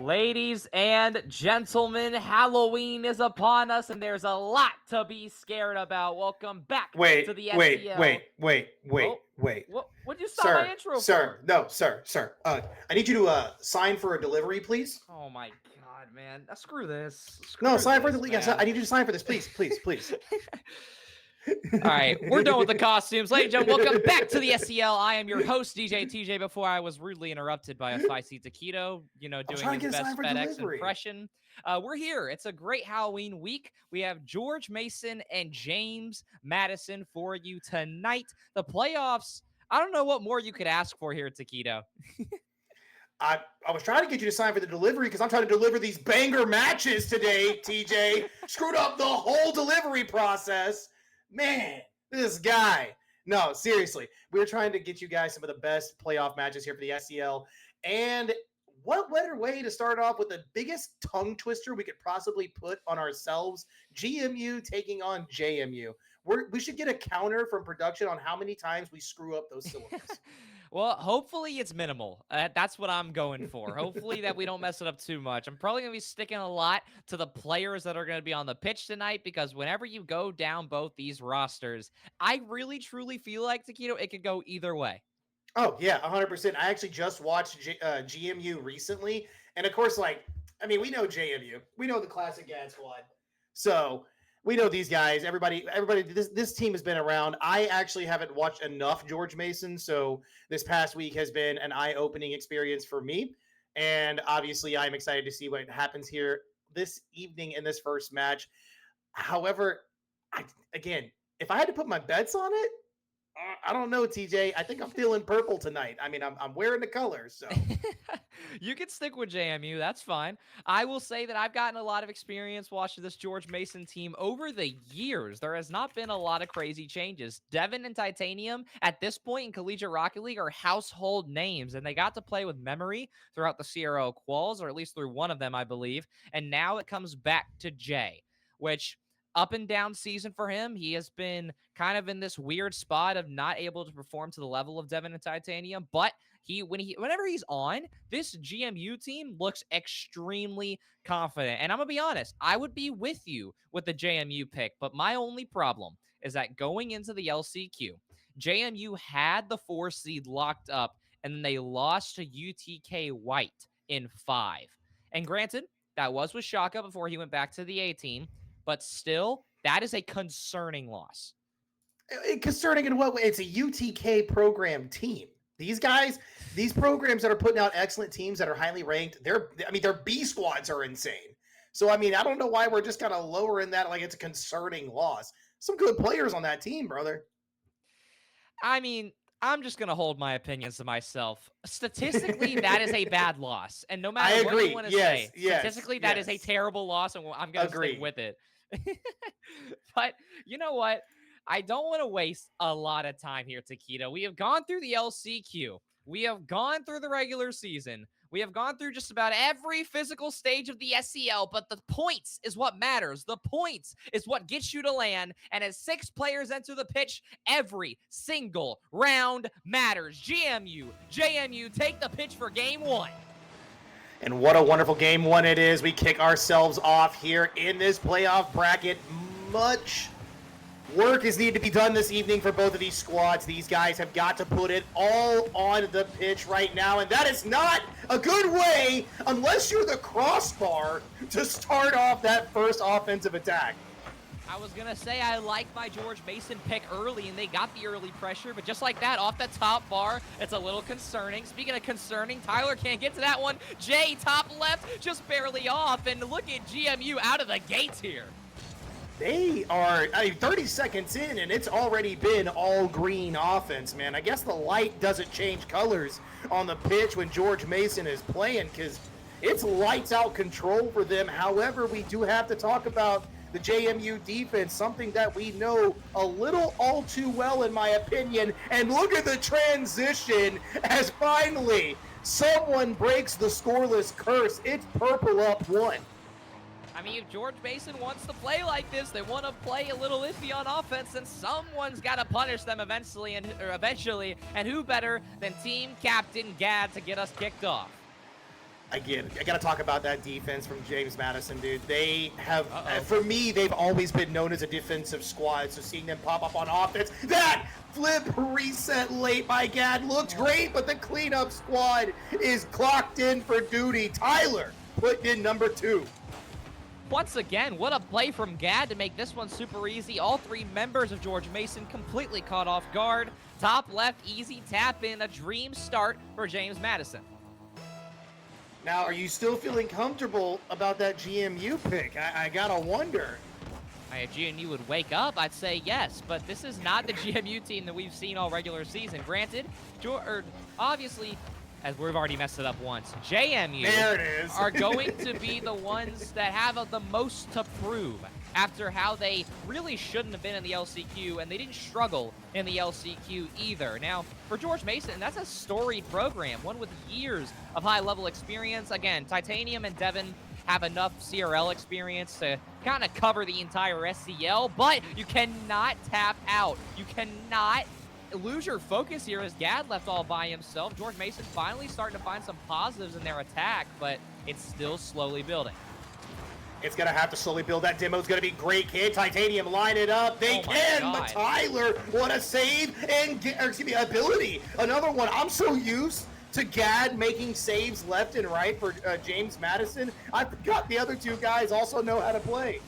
Ladies and gentlemen, Halloween is upon us, and there's a lot to be scared about. Welcome back to the SEL. Wait. What'd you stop my Sir, intro sir, for? no, sir. I need you to sign for a delivery, please. Oh my god, man. Screw this. No, Screw sign for the this, yes, man. I need you to sign for this, please. All right, we're done with the costumes. Ladies and gentlemen, welcome back to the SEL. I am your host, DJ TJ, before I was rudely interrupted by a Feisty Taquito, doing trying to his get a sign best for FedEx delivery. impression. We're here. It's a great Halloween week. We have George Mason and James Madison for you tonight. The playoffs, I don't know what more you could ask for here, Taquito. I was trying to get you to sign for the delivery because I'm trying to deliver these banger matches today, TJ. Screwed up the whole delivery process. Man, this guy. No, seriously. We were trying to get you guys some of the best playoff matches here for the SEL. And what better way to start off with the biggest tongue twister we could possibly put on ourselves? GMU taking on JMU. We should get a counter from production on how many times we screw up those syllables. Well, hopefully it's minimal. That's what I'm going for. Hopefully that we don't mess it up too much. I'm probably going to be sticking a lot to the players that are going to be on the pitch tonight because whenever you go down both these rosters, I really, truly feel like, Taquito, it could go either way. Oh, yeah, 100%. I actually just watched GMU recently. And of course, we know JMU. We know the classic Gad squad. So we know these guys. Everybody, this team has been around. I actually haven't watched enough George Mason. So this past week has been an eye-opening experience for me. And obviously, I'm excited to see what happens here this evening in this first match. However, if I had to put my bets on it, I don't know, TJ. I think I'm feeling purple tonight. I mean, I'm wearing the colors, so. You can stick with JMU. That's fine. I will say that I've gotten a lot of experience watching this George Mason team over the years. There has not been a lot of crazy changes. Devin and Titanium at this point in Collegiate Rocket League are household names, and they got to play with memory throughout the CRO quals, or at least through one of them, I believe. And now it comes back to Jay, which up and down season for him. He has been kind of in this weird spot of not able to perform to the level of Devin and Titanium, but whenever he's on, this GMU team looks extremely confident. And I'm going to be honest, I would be with you with the JMU pick, but my only problem is that going into the LCQ, JMU had the 4 seed locked up, and then they lost to UTK White in 5. And granted, that was with Shaka before he went back to the A team, but still, that is a concerning loss. Concerning in what way? It's a UTK program team. These guys, these programs that are putting out excellent teams that are highly ranked, their B squads are insane. So, I don't know why we're just kind of lowering that like it's a concerning loss. Some good players on that team, brother. I'm just going to hold my opinions to myself. Statistically, that is a bad loss. And no matter what you want to say, statistically, that is a terrible loss, and I'm going to stick with it. But you know what? I don't want to waste a lot of time here, Taquito. We have gone through the LCQ. We have gone through the regular season. We have gone through just about every physical stage of the SEL, but the points is what matters. The points is what gets you to land. And as 6 players enter the pitch, every single round matters. GMU, JMU, take the pitch for game 1. And what a wonderful game 1 it is. We kick ourselves off here in this playoff bracket. Much work is needed to be done this evening for both of these squads. These guys have got to put it all on the pitch right now, and that is not a good way, unless you're the crossbar, to start off that first offensive attack. I was going to say I like my George Mason pick early, and they got the early pressure, but just like that, off the top bar, it's a little concerning. Speaking of concerning, Tyler can't get to that one. Jay, top left, just barely off, and look at GMU out of the gates here. They are 30 seconds in, and it's already been all green offense, man. I guess the light doesn't change colors on the pitch when George Mason is playing because it's lights out control for them. However, we do have to talk about the JMU defense, something that we know a little all too well, in my opinion. And look at the transition as finally someone breaks the scoreless curse. It's purple up 1. If George Mason wants to play like this, they want to play a little iffy on offense, then someone's got to punish them eventually, and who better than team captain Gad to get us kicked off? I get it. I got to talk about that defense from James Madison, dude. They have, Uh-oh. for me, they've always been known as a defensive squad. So seeing them pop up on offense, that flip reset late by Gad looked great, but the cleanup squad is clocked in for duty. Tyler put in number 2. Once again, what a play from Gad to make this one super easy. All 3 members of George Mason completely caught off guard. Top left, easy tap in, a dream start for James Madison. Now, are you still feeling comfortable about that GMU pick? I gotta wonder. If GMU would wake up, I'd say yes, but this is not the GMU team that we've seen all regular season. Granted, obviously, as we've already messed it up once, JMU there it is. are going to be the ones that have the most to prove after how they really shouldn't have been in the LCQ, and they didn't struggle in the LCQ either. Now, for George Mason, that's a storied program, one with years of high-level experience. Again, Titanium and Devin have enough CRL experience to kind of cover the entire SCL, but you cannot tap out. You cannot lose your focus here as Gad left all by himself. George Mason finally starting to find some positives in their attack, but it's still slowly building. It's going to have to slowly build. That demo's going to be great, kid. Titanium, line it up. They can, but Tyler, what a save and, ability. Another one. I'm so used to Gad making saves left and right for James Madison. I forgot the other 2 guys also know how to play.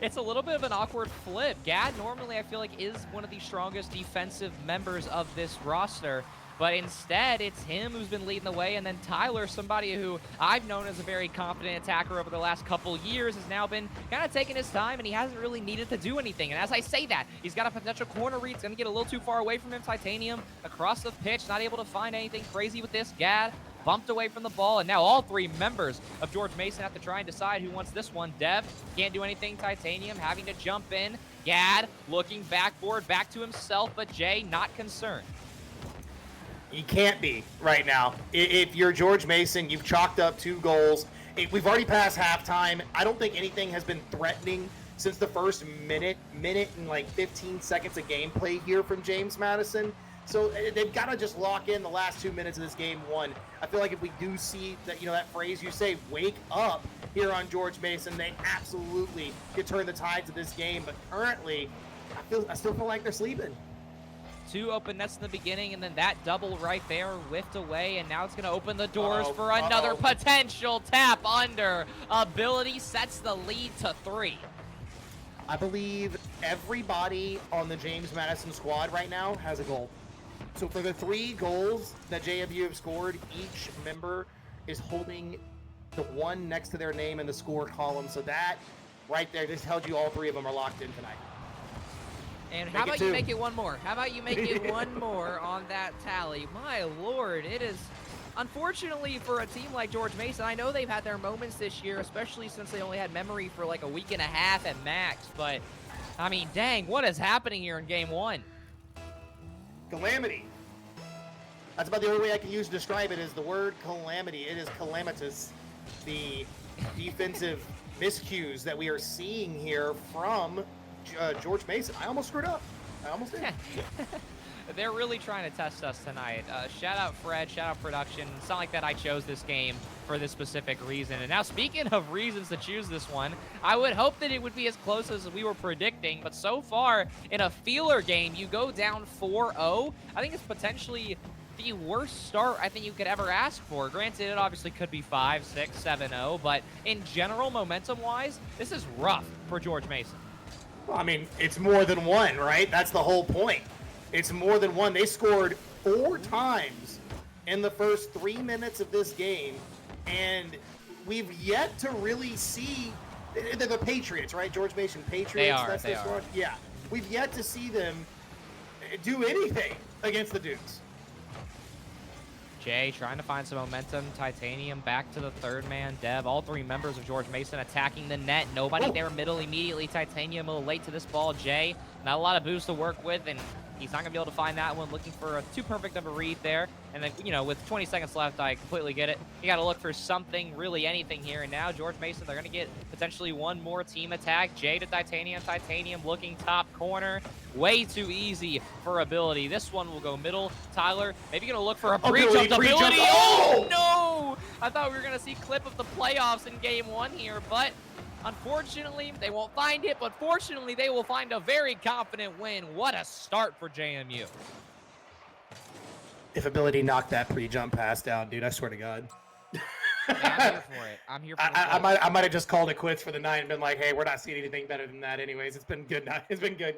It's a little bit of an awkward flip. Gad normally, I feel like, is one of the strongest defensive members of this roster, but instead it's him who's been leading the way, and then Tyler, somebody who I've known as a very confident attacker over the last couple years, has now been kind of taking his time, and he hasn't really needed to do anything. And as I say that, he's got a potential corner read. It's going to get a little too far away from him. Titanium across the pitch, not able to find anything crazy with this. Gad bumped away from the ball, and now all 3 members of George Mason have to try and decide who wants this one. Dev can't do anything. Titanium having to jump in. Gad looking backboard, back to himself, but Jay not concerned. You can't be right now. If you're George Mason, you've chalked up 2 goals. We've already passed halftime. I don't think anything has been threatening since the first minute and like 15 seconds of gameplay here from James Madison. So they've got to just lock in the last 2 minutes of this game 1. I feel like if we do see that, that phrase you say, wake up here on George Mason, they absolutely could turn the tides of this game. But currently, I still feel like they're sleeping. 2 open nets in the beginning, and then that double right there whiffed away, and now it's going to open the doors for another potential tap under. Ability sets the lead to 3. I believe everybody on the James Madison squad right now has a goal. So for the 3 goals that JMU have scored, each member is holding the 1 next to their name in the score column. So that right there just tells you all 3 of them are locked in tonight. And how about you make it 1 more? How about you make it 1 more on that tally? My Lord, it is, unfortunately for a team like George Mason, I know they've had their moments this year, especially since they only had memory for like a week and a half at max. But, I mean, dang, what is happening here in game 1? Calamity. That's about the only way I can use to describe it is the word calamity. It is calamitous. The defensive miscues that we are seeing here from George Mason. I almost screwed up. I almost did. They're really trying to test us tonight. Shout out Fred, shout out production. It's not like that I chose this game for this specific reason. And now speaking of reasons to choose this one, I would hope that it would be as close as we were predicting. But so far in a feeler game, you go down 4-0. I think it's potentially the worst start I think you could ever ask for. Granted, it obviously could be 5, 6, 7-0. But in general, momentum-wise, this is rough for George Mason. Well, I mean, it's more than 1, right? That's the whole point. It's more than 1. They scored 4 times in the first 3 minutes of this game, and we've yet to really see the Patriots, right? George Mason Patriots. They are. Yeah, we've yet to see them do anything against the Dukes. Jay trying to find some momentum. Titanium back to the 3rd man. Dev, all 3 members of George Mason attacking the net. Nobody there middle immediately. Titanium a little late to this ball. Jay, not a lot of boost to work with, and He's not going to be able to find that one. Looking for a too perfect of a read there. And then, you know, with 20 seconds left, I completely get it. You got to look for something, really anything here. And now George Mason, they're going to get potentially one more team attack. Jay to Titanium. Titanium looking top corner. Way too easy for ability. This one will go middle. Tyler, maybe going to look for a pre-jump ability. Oh, no! I thought we were going to see clip of the playoffs in game 1 here, but unfortunately, they won't find it, but fortunately, they will find a very confident win. What a start for JMU. If ability knocked that pre-jump pass down, dude, I swear to God. Yeah, I'm here for it. I'm here for it. I might have just called it quits for the night and been like, hey, we're not seeing anything better than that anyways. It's been good,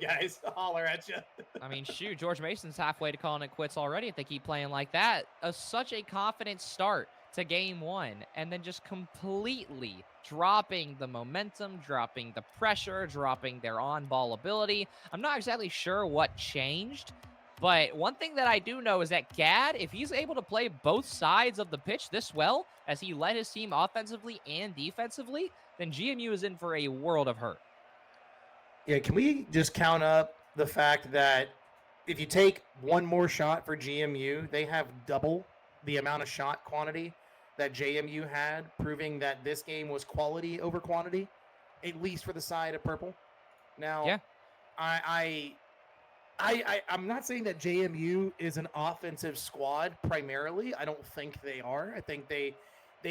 guys. I'll holler at you. I mean, shoot, George Mason's halfway to calling it quits already if they keep playing like that. Such a confident start to game 1, and then just completely dropping the momentum, dropping the pressure, dropping their on-ball ability. I'm not exactly sure what changed, but one thing that I do know is that Gad, if he's able to play both sides of the pitch this well, as he led his team offensively and defensively, then GMU is in for a world of hurt. Yeah, can we just count up the fact that if you take one more shot for GMU, they have double the amount of shot quantity that JMU had, proving that this game was quality over quantity, at least for the side of purple. Now, yeah. I'm not saying that JMU is an offensive squad primarily. I don't think they are. I think they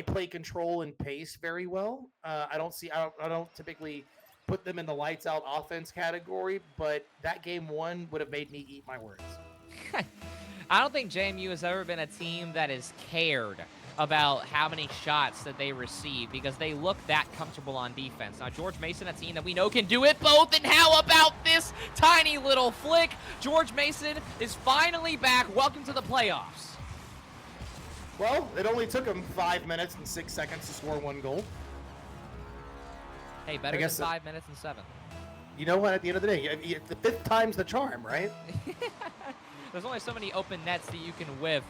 play control and pace very well. I don't typically put them in the lights out offense category, but that game 1 would have made me eat my words. I don't think JMU has ever been a team that has cared about how many shots that they receive because they look that comfortable on defense. Now, George Mason, a team that we know can do it both, and how about this tiny little flick? George Mason is finally back. Welcome to the playoffs. Well, it only took him 5 minutes and 6 seconds to score 1 goal. Hey, better than 5 minutes and 7. You know what? At the end of the day, the 5th time's the charm, right? There's only so many open nets that you can whiff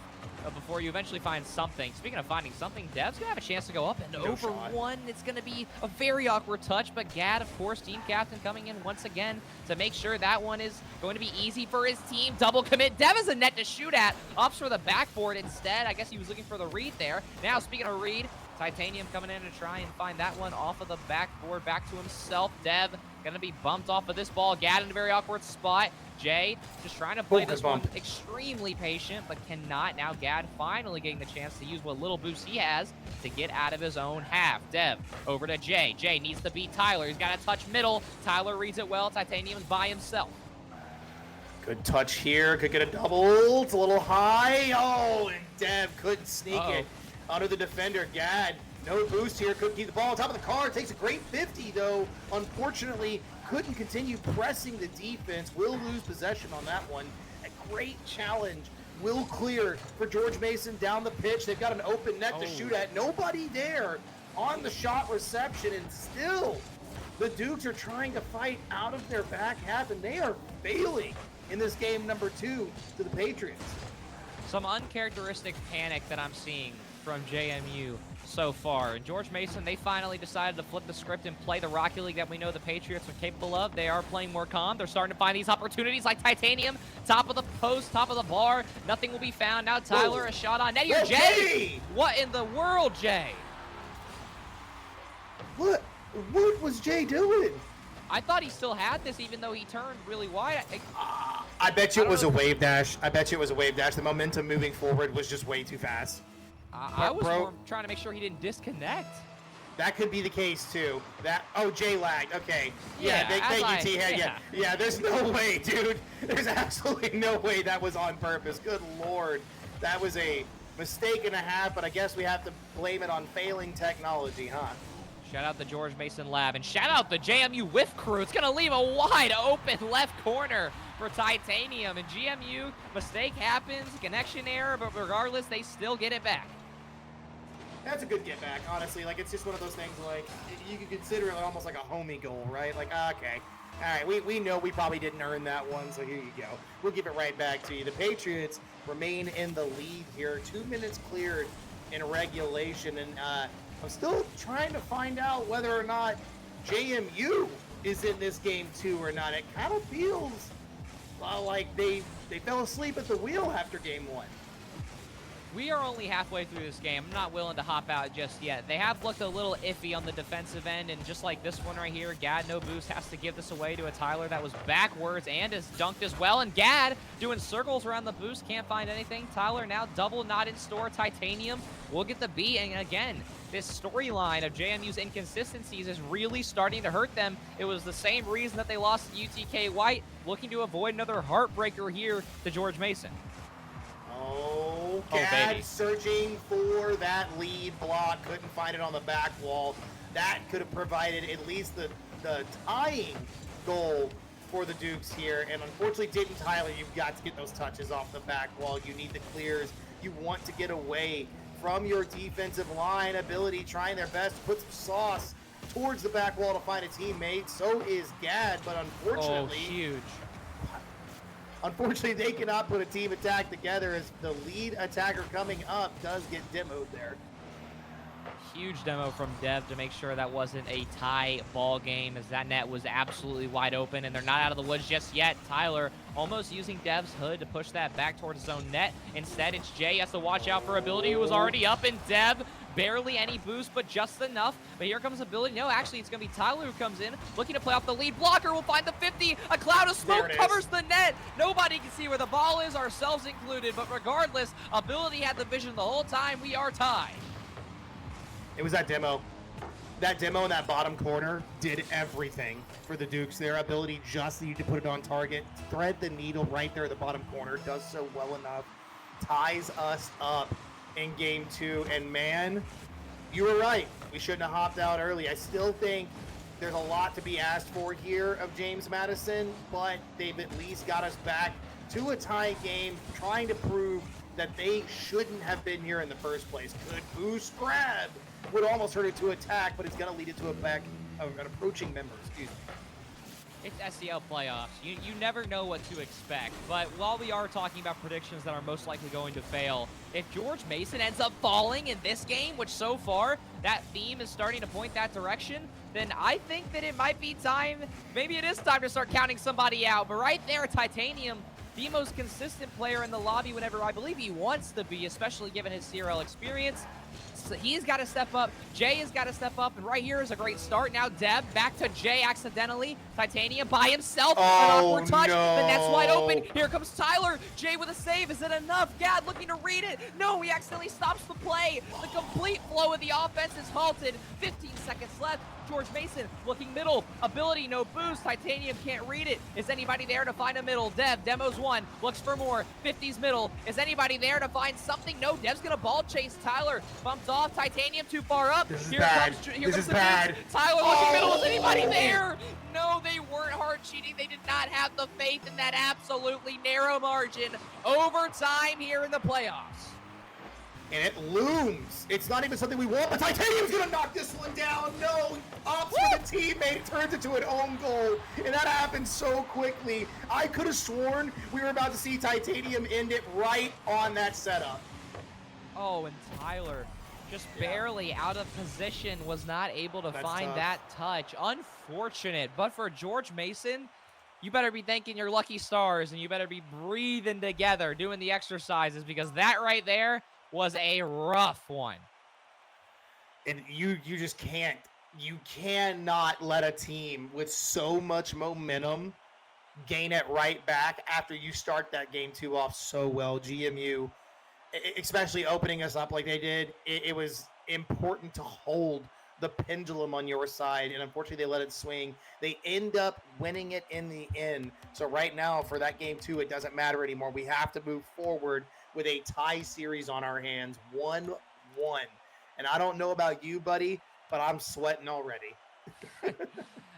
before you eventually find something. Speaking of finding something, Dev's going to have a chance to go up and over one. It's going to be a very awkward touch, but Gad, of course, team captain, coming in once again to make sure that one is going to be easy for his team. Double commit. Dev is a net to shoot at. Opts for the backboard instead. I guess he was looking for the read there. Now, speaking of read, Titanium coming in to try and find that one off of the backboard, back to himself. Dev going to be bumped off of this ball. Gad in a very awkward spot. Jay just trying to play this one extremely patient, but cannot. Now Gad finally getting the chance to use what little boost he has to get out of his own half. Dev over to Jay. Jay needs to beat Tyler. He's got to touch middle. Tyler reads it well. Titanium's by himself. Good touch here. Could get a double. It's a little high. Oh, and Dev couldn't sneak it under the defender. Gad, no boost here. Couldn't keep the ball on top of the car. Takes a great 50, though. Unfortunately, couldn't continue pressing the defense. Will lose possession on that one. A great challenge. Will clear for George Mason down the pitch. They've got an open net to shoot at. Nobody there on the shot reception, and still the Dukes are trying to fight out of their back half, and they are failing in this game number 2 to the Patriots. Some uncharacteristic panic that I'm seeing from JMU so far. And George Mason, they finally decided to flip the script and play the Rocket League that we know the Patriots are capable of. They are playing more calm. They're starting to find these opportunities like Titanium, top of the post, top of the bar. Nothing will be found. Now Tyler, a shot on net here. Jay! What in the world, Jay? What was Jay doing? I thought he still had this, even though he turned really wide. I bet you it was a wave dash. The momentum moving forward was just way too fast. I was more trying to make sure he didn't disconnect. That could be the case too. Jay lagged. Okay. Thank you, T. Yeah. There's no way, dude. There's absolutely no way that was on purpose. Good Lord, that was a mistake and a half. But I guess we have to blame it on failing technology, huh? Shout out the George Mason Lab, and shout out the JMU Whiff crew. It's going to leave a wide open left corner for Titanium, and GMU, mistake happens, connection error, but regardless, they still get it back. That's a good get back, honestly. Like, it's just one of those things, like, you could consider it almost like a homie goal, right? Like, okay. All right, we know we probably didn't earn that one, so here you go. We'll give it right back to you. The Patriots remain in the lead here. 2 minutes cleared in regulation, and I'm still trying to find out whether or not JMU is in this game too or not. It kind of feels like they fell asleep at the wheel after game 1. We are only halfway through this game. I'm not willing to hop out just yet. They have looked a little iffy on the defensive end, and just like this one right here, Gad, no boost, has to give this away to a Tyler that was backwards and is dunked as well. And Gad doing circles around the boost, can't find anything. Tyler now double not in store. Titanium will get the B, and again, this storyline of JMU's inconsistencies is really starting to hurt them. It was the same reason that they lost to UTK White, looking to avoid another heartbreaker here to George Mason. Oh, Gad searching for that lead block. Couldn't find it on the back wall. That could have provided at least the tying goal for the Dukes here. And unfortunately didn't. Tyler, you've got to get those touches off the back wall. You need the clears. You want to get away from your defensive line. Ability trying their best to put some sauce towards the back wall to find a teammate. So is Gad, but unfortunately... Oh, huge. Unfortunately, they cannot put a team attack together as the lead attacker coming up does get demoed there. Huge demo from Dev to make sure that wasn't a tie ball game, as that net was absolutely wide open, and they're not out of the woods just yet. Tyler almost using Dev's hood to push that back towards his own net. Instead, it's Jay has to watch out for Ability, who was already up, and Dev barely any boost, but just enough. But here comes Ability. No, actually, it's going to be Tyler who comes in, looking to play off the lead. Blocker will find the 50. A cloud of smoke covers the net. Nobody can see where the ball is, ourselves included. But regardless, Ability had the vision the whole time. We are tied. It was that demo. That demo in that bottom corner did everything for the Dukes. Their ability just needed to put it on target. Thread the needle right there at the bottom corner. Does so well enough. Ties us up in game 2. And man, you were right. We shouldn't have hopped out early. I still think there's a lot to be asked for here of James Madison, but they've at least got us back to a tie game, trying to prove that they shouldn't have been here in the first place. Good boost grab. Would almost hurt it to attack, but it's going to lead it to an approaching member, excuse me. It's SEL playoffs. You never know what to expect. But while we are talking about predictions that are most likely going to fail, if George Mason ends up falling in this game, which so far that theme is starting to point that direction, then I think that it might be time, maybe it is time to start counting somebody out. But right there, Titanium, the most consistent player in the lobby whenever I believe he wants to be, especially given his CRL experience. So he's got to step up. Jay has got to step up. And right here is a great start. Now Deb back to Jay accidentally. Titanium by himself. An awkward touch. No. The net's wide open. Here comes Tyler. Jay with a save. Is it enough? Gad looking to read it. No, he accidentally stops the play. The complete flow of the offense is halted. 15 seconds left. George Mason looking middle. Ability, no boost. Titanium can't read it. Is anybody there to find a middle? Dev, demos one. Looks for more. 50's middle. Is anybody there to find something? No, Dev's going to ball chase Tyler. Bumped off. Titanium too far up. This is bad. Here comes the bad. Tyler looking middle. Is anybody there? No, they weren't hard cheating. They did not have the faith in that absolutely narrow margin. Overtime here in the playoffs. And it looms. It's not even something we want, but Titanium's gonna knock this one down. No, opts for the teammate, turns into an own goal, and that happened so quickly. I could have sworn we were about to see Titanium end it right on that setup. Oh, and Tyler just barely out of position, was not able to find that touch. Unfortunate, but for George Mason, you better be thanking your lucky stars, and you better be breathing together, doing the exercises, because that right there was a rough one. And you just can't. You cannot let a team with so much momentum gain it right back after you start that game 2 off so well. GMU, especially opening us up like they did, it was important to hold the pendulum on your side, and unfortunately they let it swing. They end up winning it in the end. So right now for that game 2, it doesn't matter anymore. We have to move forward with a tie series on our hands, 1-1. And I don't know about you, buddy, but I'm sweating already.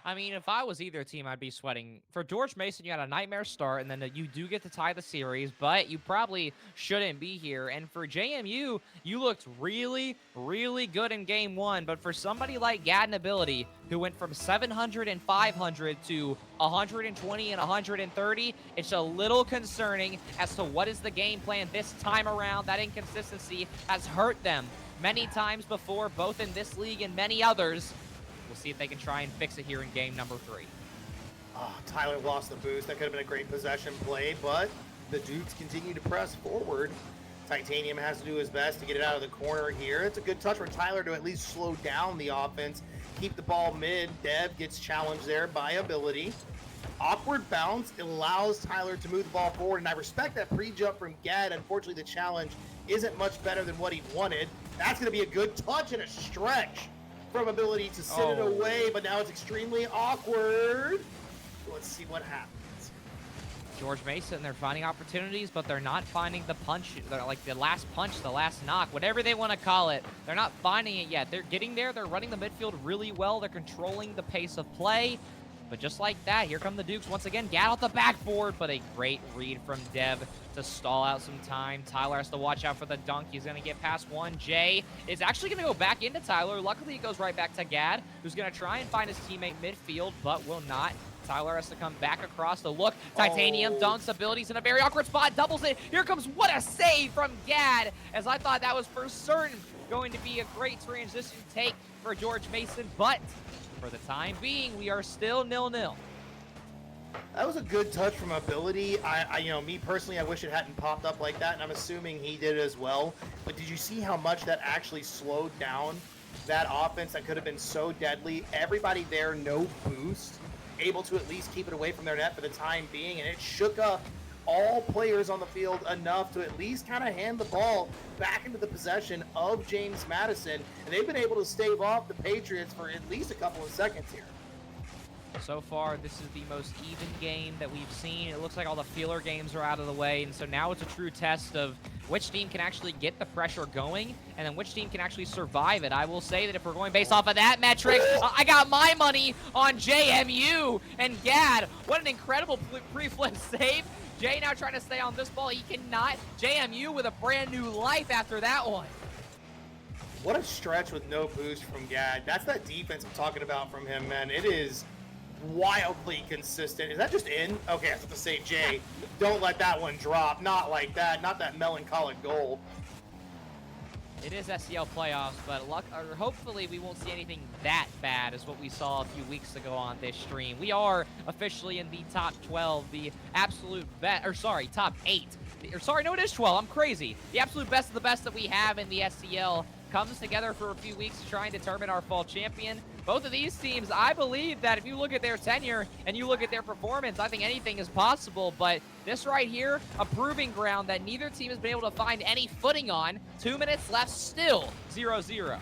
I mean, if I was either team, I'd be sweating. For George Mason, you had a nightmare start, and then you do get to tie the series, but you probably shouldn't be here. And for JMU, you looked really, really good in game 1, but for somebody like Gad Ability, who went from 700 and 500 to 120 and 130, it's a little concerning as to what is the game plan this time around. That inconsistency has hurt them many times before, both in this league and many others. We'll see if they can try and fix it here in game number 3. Oh, Tyler lost the boost. That could have been a great possession play, but the Dukes continue to press forward. Titanium has to do his best to get it out of the corner here. It's a good touch for Tyler to at least slow down the offense, keep the ball mid. Dev gets challenged there by ability. Awkward bounce allows Tyler to move the ball forward, and I respect that pre-jump from Gad. Unfortunately, the challenge isn't much better than what he wanted. That's going to be a good touch and a stretch from ability to sit it away, but now it's extremely awkward. Let's see what happens. George Mason, they're finding opportunities, but they're not finding the punch. They're like the last punch, the last knock, whatever they want to call it. They're not finding it yet. They're getting there. They're running the midfield really well. They're controlling the pace of play. But just like that, here come the Dukes once again. Gad off the backboard, but a great read from Dev to stall out some time. Tyler has to watch out for the dunk. He's going to get past one. Jay is actually going to go back into Tyler. Luckily, it goes right back to Gad, who's going to try and find his teammate midfield, but will not. Tyler has to come back across the look. Titanium dunks abilities in a very awkward spot. Doubles it. Here comes what a save from Gad, as I thought that was for certain going to be a great transition take for George Mason, but for the time being, we are still 0-0. That was a good touch from ability. Me personally, I wish it hadn't popped up like that, and I'm assuming he did as well. But did you see how much that actually slowed down that offense that could have been so deadly? Everybody there, no boost, able to at least keep it away from their net for the time being, and it shook up all players on the field enough to at least kind of hand the ball back into the possession of James Madison, and they've been able to stave off the Patriots for at least a couple of seconds here. So far, this is the most even game that we've seen. It looks like all the feeler games are out of the way, and so now it's a true test of which team can actually get the pressure going, and then which team can actually survive it. I will say that if we're going based off of that metric, I got my money on JMU and Gad. What an incredible pre-flip save. Jay now trying to stay on this ball. He cannot. JMU with a brand new life after that one. What a stretch with no boost from Gad. That's that defense I'm talking about from him, man. It is wildly consistent. Is that just in? Okay, I have to say, Jay, don't let that one drop. Not like that. Not that melancholic goal. It is SCL playoffs, but hopefully we won't see anything that bad as what we saw a few weeks ago on this stream. We are officially in the top 12, the absolute best, or sorry, top 8. No, it is 12. I'm crazy. The absolute best of the best that we have in the SCL comes together for a few weeks to try and determine our fall champion. Both of these teams, I believe that if you look at their tenure and you look at their performance, I think anything is possible. But this right here, a proving ground that neither team has been able to find any footing on. 2 minutes left, still 0-0.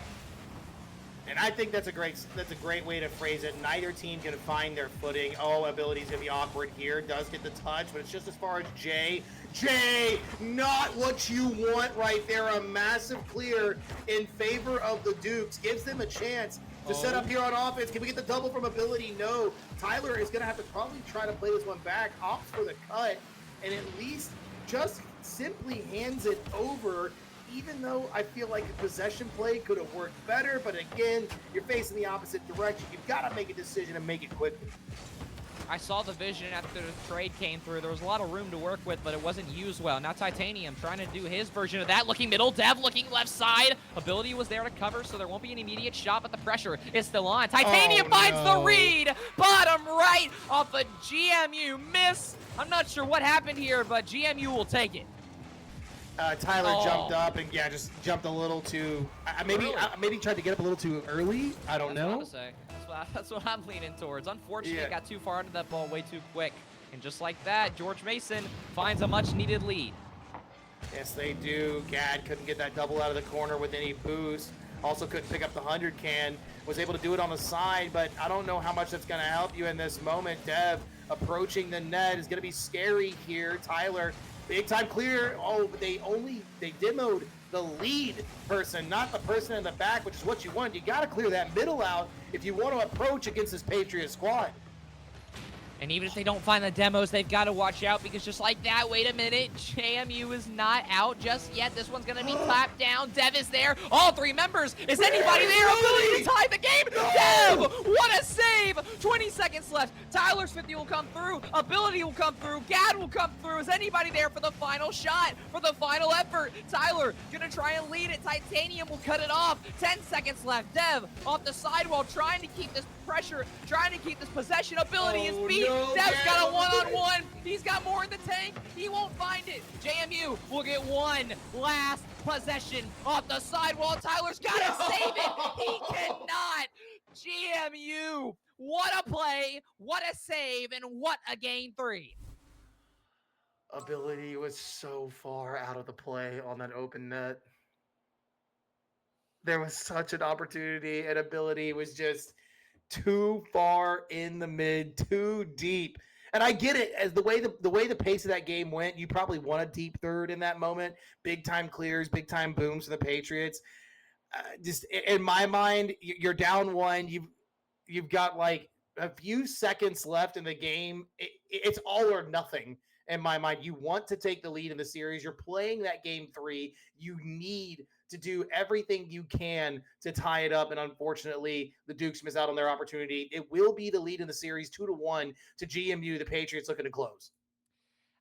And I think that's a great way to phrase it. Neither team can find their footing. Oh, ability's gonna be awkward here. Does get the touch, but it's just as far as Jay. Jay, not what you want right there. A massive clear in favor of the Dukes. Gives them a chance to set up here on offense. Can we get the double from ability? No. Tyler is gonna have to probably try to play this one back. Opts for the cut, and at least just simply hands it over. Even though I feel like a possession play could have worked better, but again, you're facing the opposite direction. You've got to make a decision and make it quickly. I saw the vision after the trade came through. There was a lot of room to work with, but it wasn't used well. Now Titanium trying to do his version of that. Looking middle, Dev looking left side. Ability was there to cover, so there won't be an immediate shot, but the pressure is still on. Titanium finds the read. Bottom right off a GMU miss. I'm not sure what happened here, but GMU will take it. Tyler jumped up and just jumped a little too. Maybe tried to get up a little too early. I don't know. What I say. That's what I'm leaning towards. Unfortunately, got too far into that ball way too quick, and just like that, George Mason finds a much-needed lead. Yes, they do. Gad couldn't get that double out of the corner with any boost. Also couldn't pick up the 100 can. Was able to do it on the side, but I don't know how much that's going to help you in this moment. Dev approaching the net is going to be scary here. Tyler. Big time clear. Oh, but they demoed the lead person, not the person in the back, which is what you want. You got to clear that middle out if you want to approach against this Patriot squad. And even if they don't find the demos, they've got to watch out, because just like that, wait a minute, JMU is not out just yet. This one's going to be clapped down. Dev is there. All three members. Is anybody there? Ability to tie the game. No! Dev, what a save. 20 seconds left. Tyler's 50 will come through. Ability will come through. Gad will come through. Is anybody there for the final shot, for the final effort? Tyler going to try and lead it. Titanium will cut it off. 10 seconds left. Dev off the sidewall trying to keep this pressure, trying to keep this possession. Ability is beat. No, Dev's got a Dev. one-on-one. He's got more in the tank. He won't find it. JMU will get one last possession off the sidewall. Tyler's got to save it. He cannot. JMU, what a play, what a save, and what a game 3. Ability was so far out of the play on that open net. There was such an opportunity, and Ability was just too far in the mid, too deep. And I get it, as the way the pace of that game went, you probably won a deep third in that moment. Big time clears, big time booms for the Patriots. Just in my mind, you're down one. You've got like a few seconds left in the game. It's all or nothing in my mind. You want to take the lead in the series. You're playing that game 3. You need to do everything you can to tie it up. And unfortunately, the Dukes miss out on their opportunity. It will be the lead in the series 2-1 to GMU. The Patriots looking to close.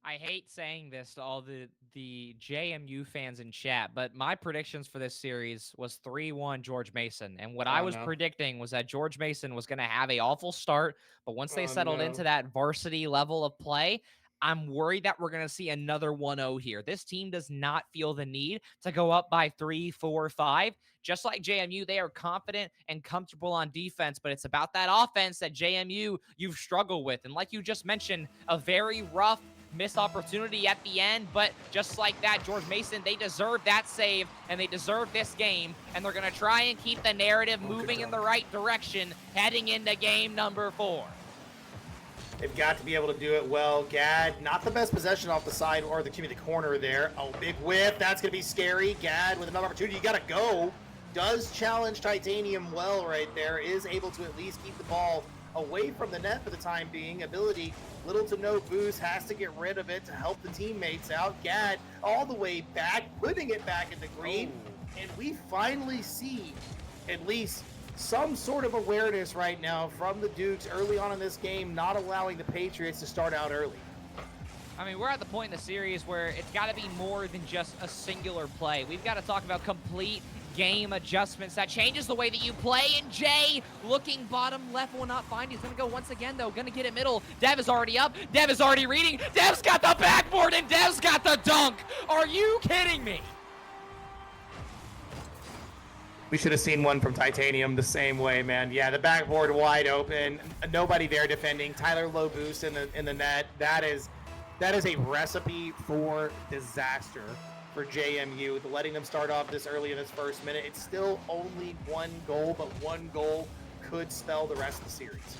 I hate saying this to all the JMU fans in chat, but my predictions for this series was 3-1 George Mason. And what I was predicting was that George Mason was going to have an awful start, but once they settled into that varsity level of play, I'm worried that we're going to see another 1-0 here. This team does not feel the need to go up by 3, 4, 5. Just like JMU, they are confident and comfortable on defense, but it's about that offense that JMU you've struggled with. And like you just mentioned, a very rough missed opportunity at the end, but just like that, George Mason, they deserve that save, and they deserve this game, and they're going to try and keep the narrative moving in the right direction heading into game number 4. They've got to be able to do it well. Gad, not the best possession off the side or the corner there. Oh, big whip. That's going to be scary. Gad with another opportunity. You got to go. Does challenge Titanium well right there. Is able to at least keep the ball away from the net for the time being. Ability, little to no boost. Has to get rid of it to help the teammates out. Gad all the way back, putting it back in the green. Oh. And we finally see at least some sort of awareness right now from the Dukes early on in this game, not allowing the Patriots to start out early. I mean, we're at the point in the series where it's got to be more than just a singular play. We've got to talk about complete game adjustments that changes the way that you play. And Jay looking bottom left, will not find. He's going to go once again, though. Going to get it middle. Dev is already up. Dev is already reading. Dev's got the backboard, and Dev's got the dunk. Are you kidding me? We should have seen one from Titanium the same way, man. Yeah, the backboard wide open. Nobody there defending. Tyler low boost in the net. That is a recipe for disaster for JMU. Letting them start off this early in this first minute. It's still only 1 goal, but 1 goal could spell the rest of the series.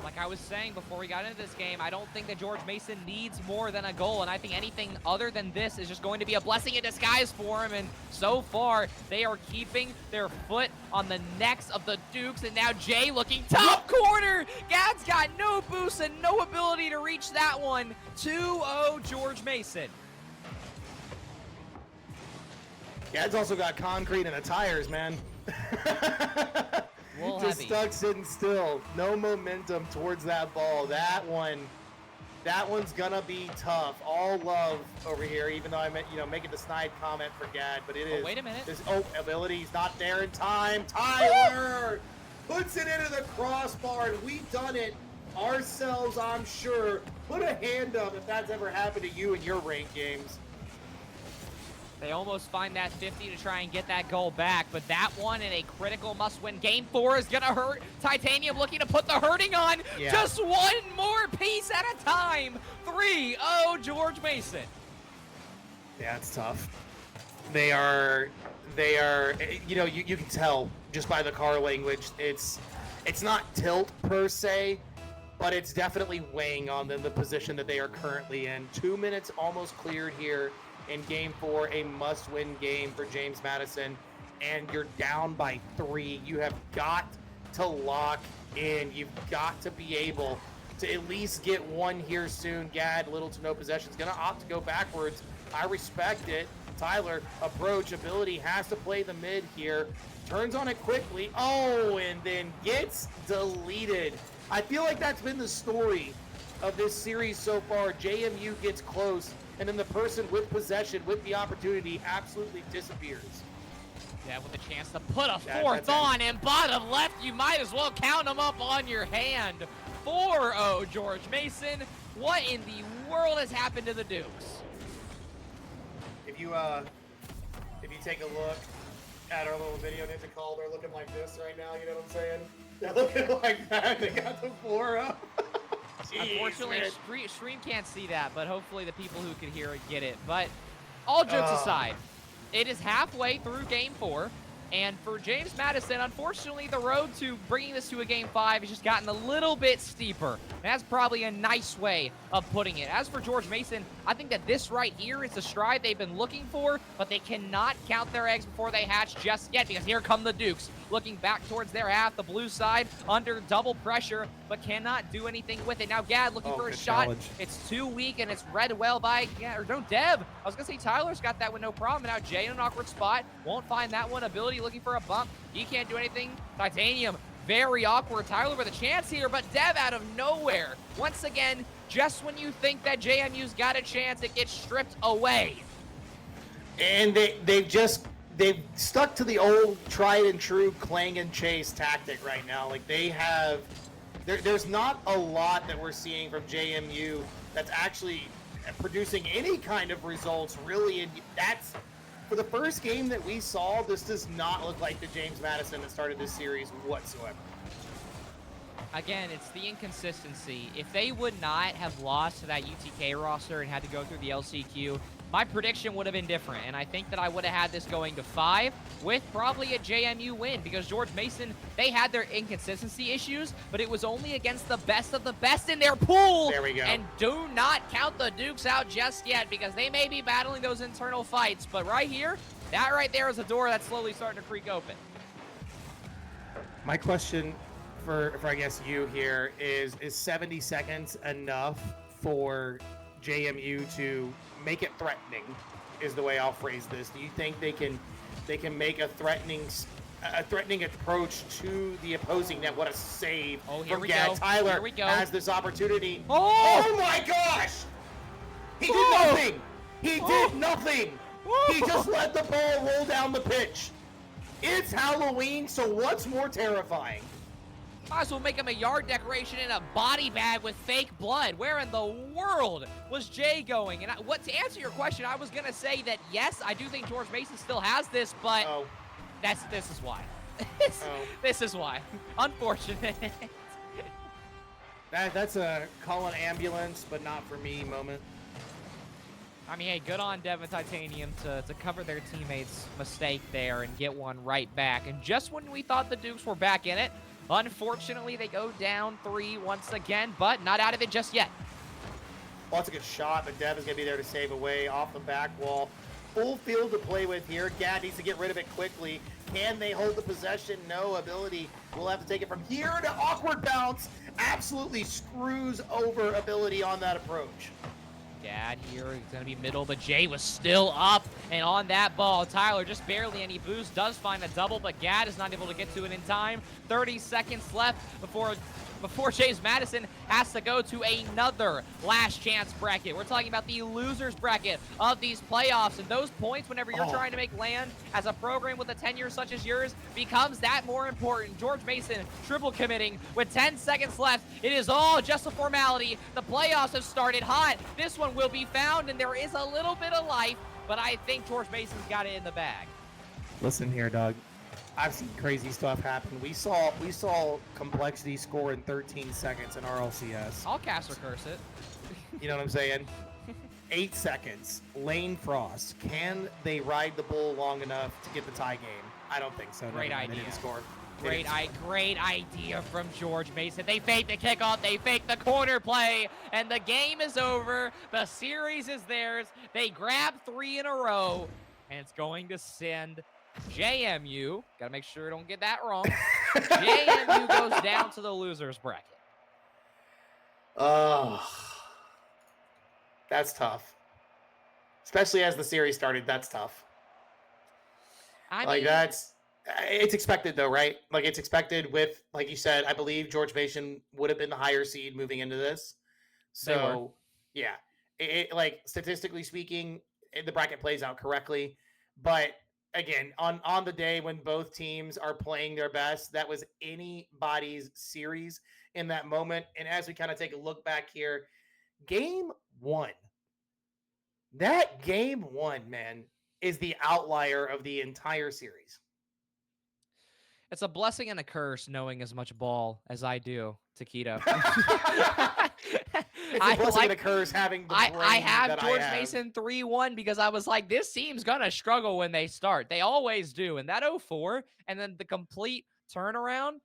Like I was saying before we got into this game, I don't think that George Mason needs more than a goal, and I think anything other than this is just going to be a blessing in disguise for him, and so far, they are keeping their foot on the necks of the Dukes, and now Jay looking top corner! Gad's got no boost and no ability to reach that one. 2-0 George Mason. Gad's also got concrete in the tires, man. Just stuck sitting still. No momentum towards that ball. That one's gonna be tough. All love over here, even though I'm making the snide comment for Gad, but it is. Wait a minute. This ability's not there in time. Tyler puts it into the crossbar, and we've done it ourselves, I'm sure. Put a hand up if that's ever happened to you in your ranked games. They almost find that 50 to try and get that goal back, but that one in a critical must-win game 4 is going to hurt. Titanium looking to put the hurting on. Yeah. Just one more piece at a time. 3-0 George Mason. Yeah, it's tough. They are. You can tell just by the car language. It's not tilt per se, but it's definitely weighing on them, the position that they are currently in. 2 minutes almost cleared here in game 4, a must-win game for James Madison, and you're down by 3. You have got to lock in. You've got to be able to at least get one here soon. Gad, little to no possessions, gonna opt to go backwards. I respect it. Tyler, approach, ability, has to play the mid here. Turns on it quickly. Oh, and then gets deleted. I feel like that's been the story of this series so far. JMU gets close, and then the person with possession, with the opportunity, absolutely disappears. Yeah, with a chance to put a That- fourth that's it. on, and bottom left, you might as well count them up on your hand. 4-0, George Mason. What in the world has happened to the Dukes? If you take a look at our little video ninja call, they're looking like this right now. You know what I'm saying? They're looking like that. They got the 4-0. Unfortunately, man. stream can't see that, but hopefully the people who can hear it get it. But all jokes aside, it is halfway through Game 4. And for James Madison, unfortunately, the road to bringing this to a Game 5 has just gotten a little bit steeper. That's probably a nice way of putting it. As for George Mason, I think that this right here is the stride they've been looking for, but they cannot count their eggs before they hatch just yet, because here come the Dukes, looking back towards their half, the blue side, under double pressure, but cannot do anything with it. Now Gad looking for a shot. Challenge. It's too weak, and it's read well by, Dev. I was going to say Tyler's got that with no problem. Now Jay in an awkward spot, won't find that one. Ability looking for a bump. He can't do anything. Titanium, very awkward. Tyler with a chance here, but Dev out of nowhere. Once again, just when you think that JMU's got a chance, it gets stripped away. And they've stuck to the old tried and true clang and chase tactic right now. Like there's not a lot that we're seeing from JMU that's actually producing any kind of results really, and that's for the first game that we saw. This does not look like the James Madison that started this series whatsoever. Again, it's the inconsistency. If they would not have lost to that UTK roster and had to go through the LCQ, my prediction would have been different, and I think that I would have had this going to 5 with probably a JMU win, because George Mason, they had their inconsistency issues, but it was only against the best of the best in their pool. There we go. And do not count the Dukes out just yet, because they may be battling those internal fights, but right here, that right there is a door that's slowly starting to creak open. My question for I guess you here is 70 seconds enough for JMU to make it threatening, is the way I'll phrase this. Do you think they can make a threatening approach to the opposing net? What a save from Gad. Tyler has this opportunity. Oh my gosh! He did nothing! He did nothing! He just let the ball roll down the pitch. It's Halloween, so what's more terrifying? Might as well make him a yard decoration in a body bag with fake blood. Where in the world was Jay going? And to answer your question, I was going to say that, yes, I do think George Mason still has this, but this is why. This is why. Unfortunate. That's a call an ambulance, but not for me moment. I mean, hey, good on Devin Titanium to cover their teammates' mistake there and get one right back. And just when we thought the Dukes were back in it, unfortunately, they go down 3 once again, but not out of it just yet. Well, that's a good shot, but Dev is going to be there to save away off the back wall. Full field to play with here. Gad needs to get rid of it quickly. Can they hold the possession? No. Ability will have to take it from here to awkward bounce. Absolutely screws over Ability on that approach. Gad here is going to be middle, but Jay was still up and on that ball. Tyler just barely any boost, does find a double, but Gad is not able to get to it in time. 30 seconds left before James Madison has to go to another last chance bracket. We're talking about the losers bracket of these playoffs, and those points, whenever you're trying to make land as a program with a tenure such as yours, becomes that more important. George Mason triple committing with 10 seconds left. It is all just a formality. The playoffs have started hot. This one will be found, and there is a little bit of life, but I think George Mason's got it in the bag. Listen here, Doug. I've seen crazy stuff happen. We saw Complexity score in 13 seconds in RLCS. I'll cast or curse it. You know what I'm saying? 8 seconds. Lane Frost. Can they ride the bull long enough to get the tie game? I don't think so. Great idea. They didn't score. Great idea from George Mason. They fake the kickoff, they fake the corner play, and the game is over. The series is theirs. They grab 3 in a row, and it's going to send JMU, gotta make sure I don't get that wrong. JMU goes down to the losers bracket. Oh, that's tough. Especially as the series started, that's tough. It's expected though, right? Like it's expected with, like you said, I believe George Mason would have been the higher seed moving into this. So yeah, like statistically speaking, the bracket plays out correctly, but again, on the day when both teams are playing their best, that was anybody's series in that moment. And as we kind of take a look back here, game one, that game one, man, is the outlier of the entire series. It's a blessing and a curse knowing as much ball as I do, Taquito. It's a I blessing and like a curse having the I brain have that I George have. Mason 3-1 because I was like, this team's gonna struggle when they start. They always do. And that 0-4 and then the complete turnaround.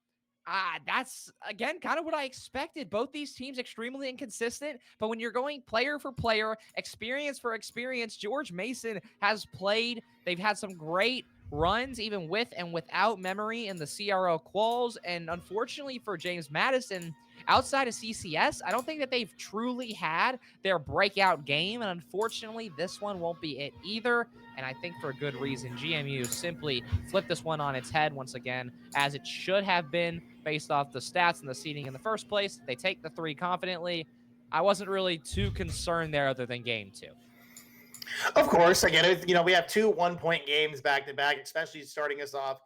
That's again kind of what I expected. Both these teams extremely inconsistent, but when you're going player for player, experience for experience, George Mason has played. They've had some great runs, even with and without memory in the CRL quals. And unfortunately for James Madison, outside of CCS, I don't think that they've truly had their breakout game. And unfortunately, this one won't be it either. And I think for a good reason. GMU simply flipped this one on its head once again, as it should have been based off the stats and the seeding in the first place. They take the 3 confidently. I wasn't really too concerned there other than game 2. Of course, I get it. We have 2 1-point games back to back, especially starting us off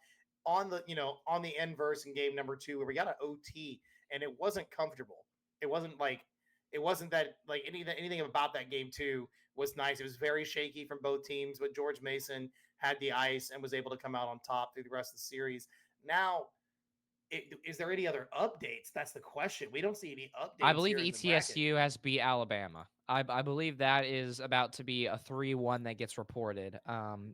on the inverse in game number 2 where we got an OT and it wasn't comfortable. It wasn't that like anything about that game 2 was nice. It was very shaky from both teams, but George Mason had the ice and was able to come out on top through the rest of the series. Now, is there any other updates? That's the question. We don't see any updates. I believe here in the bracket. ETSU has beat Alabama. I believe that is about to be a 3-1 that gets reported.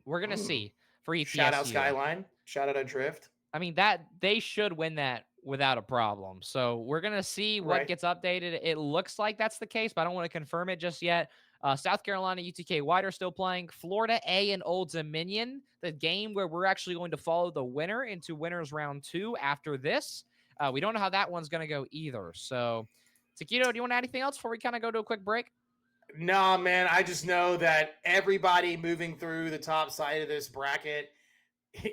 We're gonna see for ETSU. Shout out Skyline. Shout out Adrift. I mean, that they should win that without a problem. So we're gonna see what gets updated. It looks like that's the case, but I don't want to confirm it just yet. South Carolina, UTK White are still playing. Florida A and Old Dominion, the game where we're actually going to follow the winner into winners round 2 after this. We don't know how that one's going to go either. So, Taquito, do you want to add anything else before we kind of go to a quick break? Nah, man. I just know that everybody moving through the top side of this bracket,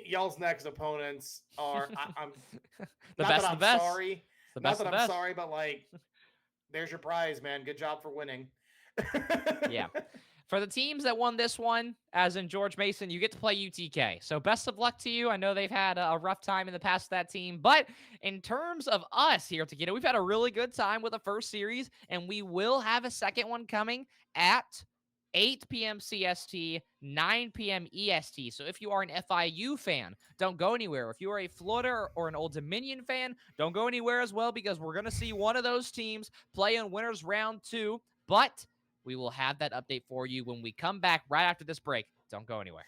y'all's next opponents are. I'm the not best. That I'm the best. sorry. The Not best. that The I'm best. sorry, but like, there's your prize, man. Good job for winning. Yeah. For the teams that won this one, as in George Mason, you get to play UTK. So best of luck to you. I know they've had a rough time in the past, that team. But in terms of us here at Taquito, we've had a really good time with the first series, and we will have a second one coming at 8 p.m. CST, 9 p.m. EST. So if you are an FIU fan, don't go anywhere. If you are a Florida or an Old Dominion fan, don't go anywhere as well, because we're going to see one of those teams play in winners round 2. But we will have that update for you when we come back right after this break. Don't go anywhere.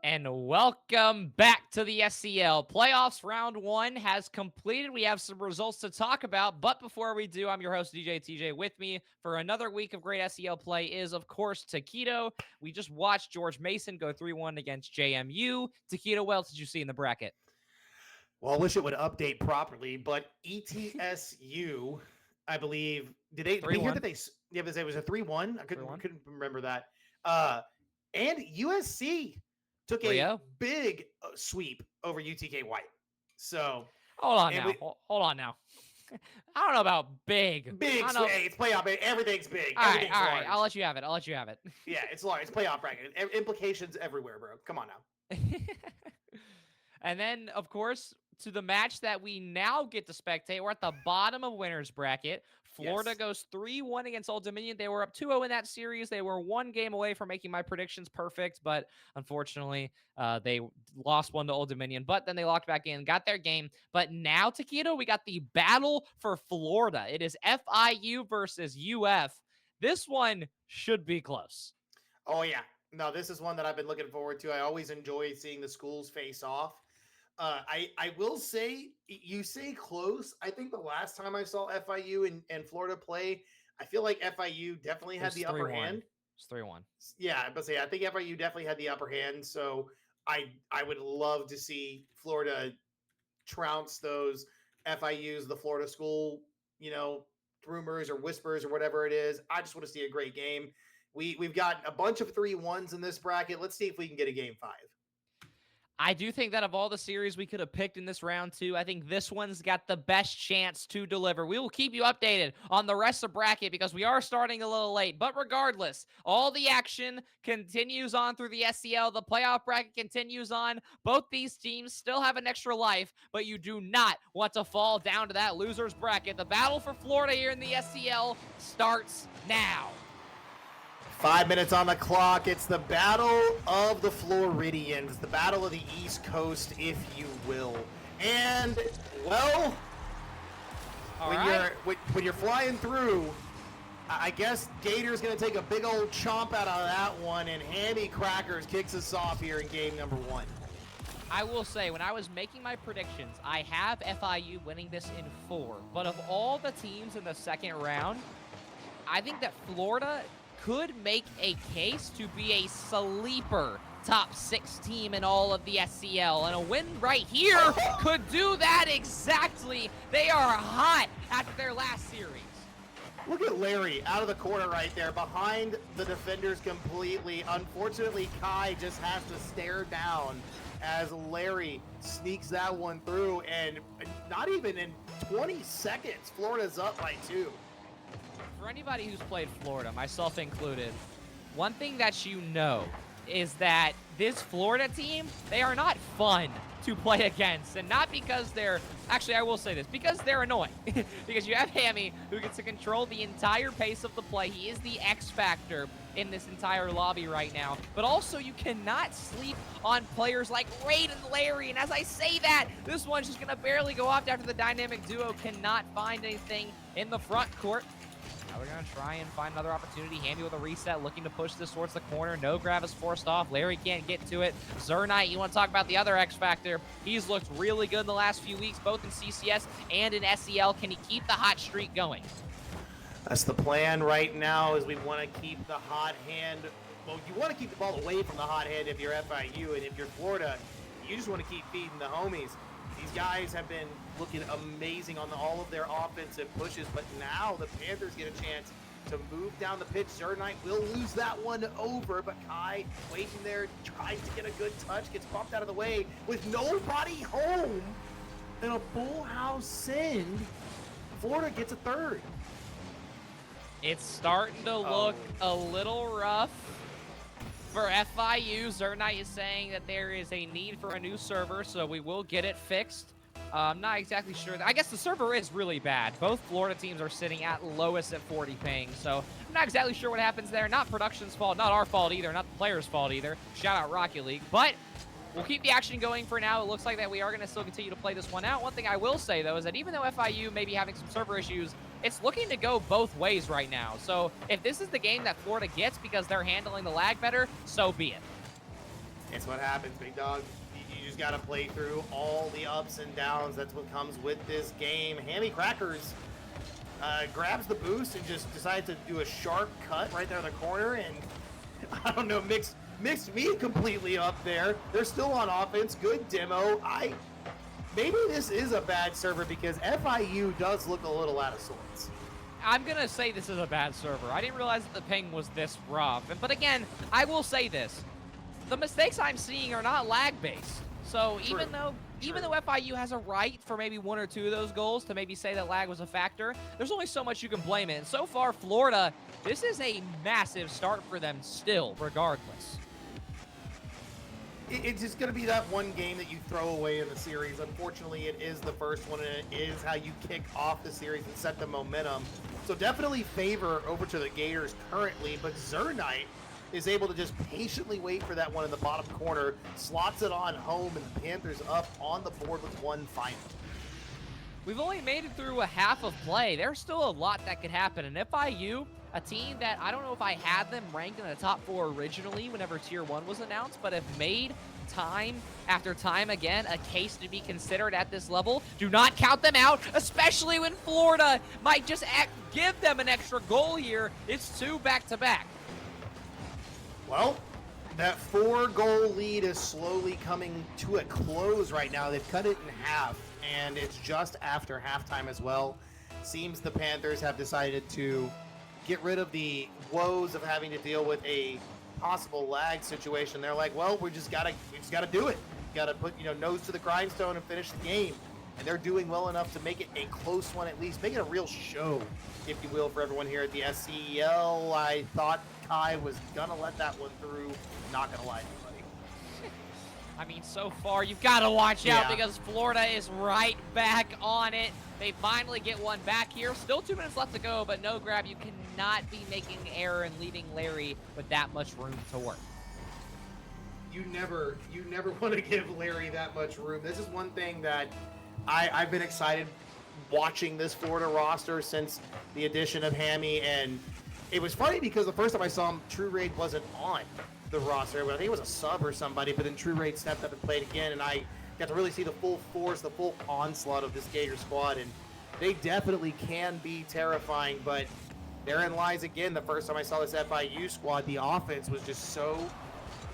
And welcome back to the SCL. Playoffs round 1 has completed. We have some results to talk about. But before we do, I'm your host, DJ TJ. With me for another week of great SCL play is, of course, Taquito. We just watched George Mason go 3-1 against JMU. Taquito, what else did you see in the bracket? Well, I wish it would update properly, but ETSU, I believe, did they hear that 3-1. they? Yeah, it was a 3-1. I 3-1. couldn't remember that. And USC took 3-0. a big sweep over UTK White. So Hold on and now. Hold on now. I don't know about big. big. Hey, it's playoff. Everything's big. All Everything's right. large. I'll let you have it. Yeah, it's large. It's playoff bracket. Implications everywhere, bro. Come on now. And then, of course, to the match that we now get to spectate. We're at the bottom of winner's bracket. Florida Yes. goes 3-1 against Old Dominion. They were up 2-0 in that series. They were one game away from making my predictions perfect, but unfortunately, they lost one to Old Dominion. But then they locked back in, got their game. But now, Taquito, we got the battle for Florida. It is FIU versus UF. This one should be close. Oh, yeah. No, this is one that I've been looking forward to. I always enjoy seeing the schools face off. I will say, you say close. I think the last time I saw FIU and Florida play, I feel like FIU definitely had the upper hand. It's 3-1. Yeah, but I think FIU definitely had the upper hand. So I would love to see Florida trounce those FIUs, the Florida school, rumors or whispers or whatever it is. I just want to see a great game. We've got a bunch of 3-1s in this bracket. Let's see if we can get a game 5. I do think that of all the series we could have picked in this round 2, I think this one's got the best chance to deliver. We will keep you updated on the rest of the bracket because we are starting a little late. But regardless, all the action continues on through the SCL. The playoff bracket continues on. Both these teams still have an extra life, but you do not want to fall down to that loser's bracket. The battle for Florida here in the SCL starts now. 5 minutes on the clock. It's the battle of the Floridians, the battle of the East Coast, if you will. And, well, when you're flying through, I guess Gator's going to take a big old chomp out of that one, and Hammy Crackers kicks us off here in game number 1. I will say, when I was making my predictions, I have FIU winning this in 4. But of all the teams in the second round, I think that Florida could make a case to be a sleeper top 6 team in all of the SCL. And a win right here could do that exactly. They are hot after their last series. Look at Larry out of the corner right there, behind the defenders completely. Unfortunately, Kai just has to stare down as Larry sneaks that one through. And not even in 20 seconds, Florida's up by 2. For anybody who's played Florida, myself included, one thing that you know is that this Florida team, they are not fun to play against. And not because they're, actually I will say this, because they're annoying. Because you have Hammy, who gets to control the entire pace of the play. He is the X factor in this entire lobby right now. But also, you cannot sleep on players like Raid and Larry. And as I say that, this one's just gonna barely go off after the dynamic duo cannot find anything in the front court. Now we're going to try and find another opportunity. Hammy with a reset, looking to push this towards the corner. No grab is forced off. Larry can't get to it. Zernite, you want to talk about the other X Factor. He's looked really good in the last few weeks, both in CCS and in SEL. Can he keep the hot streak going? That's the plan right now, is we want to keep the hot hand. Well, you want to keep the ball away from the hot hand if you're FIU, and if you're Florida, you just want to keep feeding the homies. These guys have been looking amazing on all of their offensive pushes, but now the Panthers get a chance to move down the pitch. Zernite will lose that one over, but Kai waiting there, tries to get a good touch, gets bumped out of the way with nobody home, and a full house send. Florida gets a third. It's starting to look a little rough for FIU. Zernite is saying that there is a need for a new server, so we will get it fixed. I'm not exactly sure. I guess the server is really bad. Both Florida teams are sitting at lowest at 40 ping, so I'm not exactly sure what happens there. Not production's fault, not our fault either, not the players' fault either. Shout out Rocket League. But we'll keep the action going for now. It looks like that we are going to still continue to play this one out. One thing I will say, though, is that even though FIU may be having some server issues, it's looking to go both ways right now. So if this is the game that Florida gets because they're handling the lag better, so be it. It's what happens, big dog. You just got to play through all the ups and downs. That's what comes with this game. Hammy Crackers grabs the boost and just decides to do a sharp cut right there in the corner. And I don't know, mixed me completely up there. They're still on offense. Good demo. Maybe this is a bad server because FIU does look a little out of sorts. I'm going to say this is a bad server. I didn't realize that the ping was this rough. But again, I will say this. The mistakes I'm seeing are not lag-based. So even though FIU has a right for maybe one or two of those goals to maybe say that lag was a factor, there's only so much you can blame it. And so far, Florida, this is a massive start for them still, regardless. It's just going to be that one game that you throw away in the series. Unfortunately, it is the first one, and it is how you kick off the series and set the momentum. So definitely favor over to the Gators currently, but Zernite is able to just patiently wait for that one in the bottom corner, slots it on home, and the Panthers up on the board with one final. We've only made it through a half of play. There's still a lot that could happen. And FIU, a team that I don't know if I had them ranked in the top 4 originally whenever Tier 1 was announced, but have made time after time again a case to be considered at this level. Do not count them out, especially when Florida might just give them an extra goal here. It's 2 back-to-back. Well, that 4-goal lead is slowly coming to a close right now. They've cut it in half, and it's just after halftime as well. Seems the Panthers have decided to get rid of the woes of having to deal with a possible lag situation. They're like, well, we just gotta do it. Gotta put nose to the grindstone and finish the game. And they're doing well enough to make it a close one at least, make it a real show, if you will, for everyone here at the SCEL. I thought Kai was gonna let that one through. Not gonna lie to you, buddy. I mean, so far, you've got to watch out because Florida is right back on it. They finally get one back here. Still 2 minutes left to go, but no grab. You cannot be making an error and leaving Larry with that much room to work. You never want to give Larry that much room. This is one thing that I've been excited watching this Florida roster since the addition of Hammy, and it was funny because the first time I saw him, True Raid wasn't on the roster. I think it was a sub or somebody, but then True Raid stepped up and played again, and I got to really see the full force, the full onslaught of this Gator squad, and they definitely can be terrifying, but therein lies again, the first time I saw this FIU squad, the offense was just so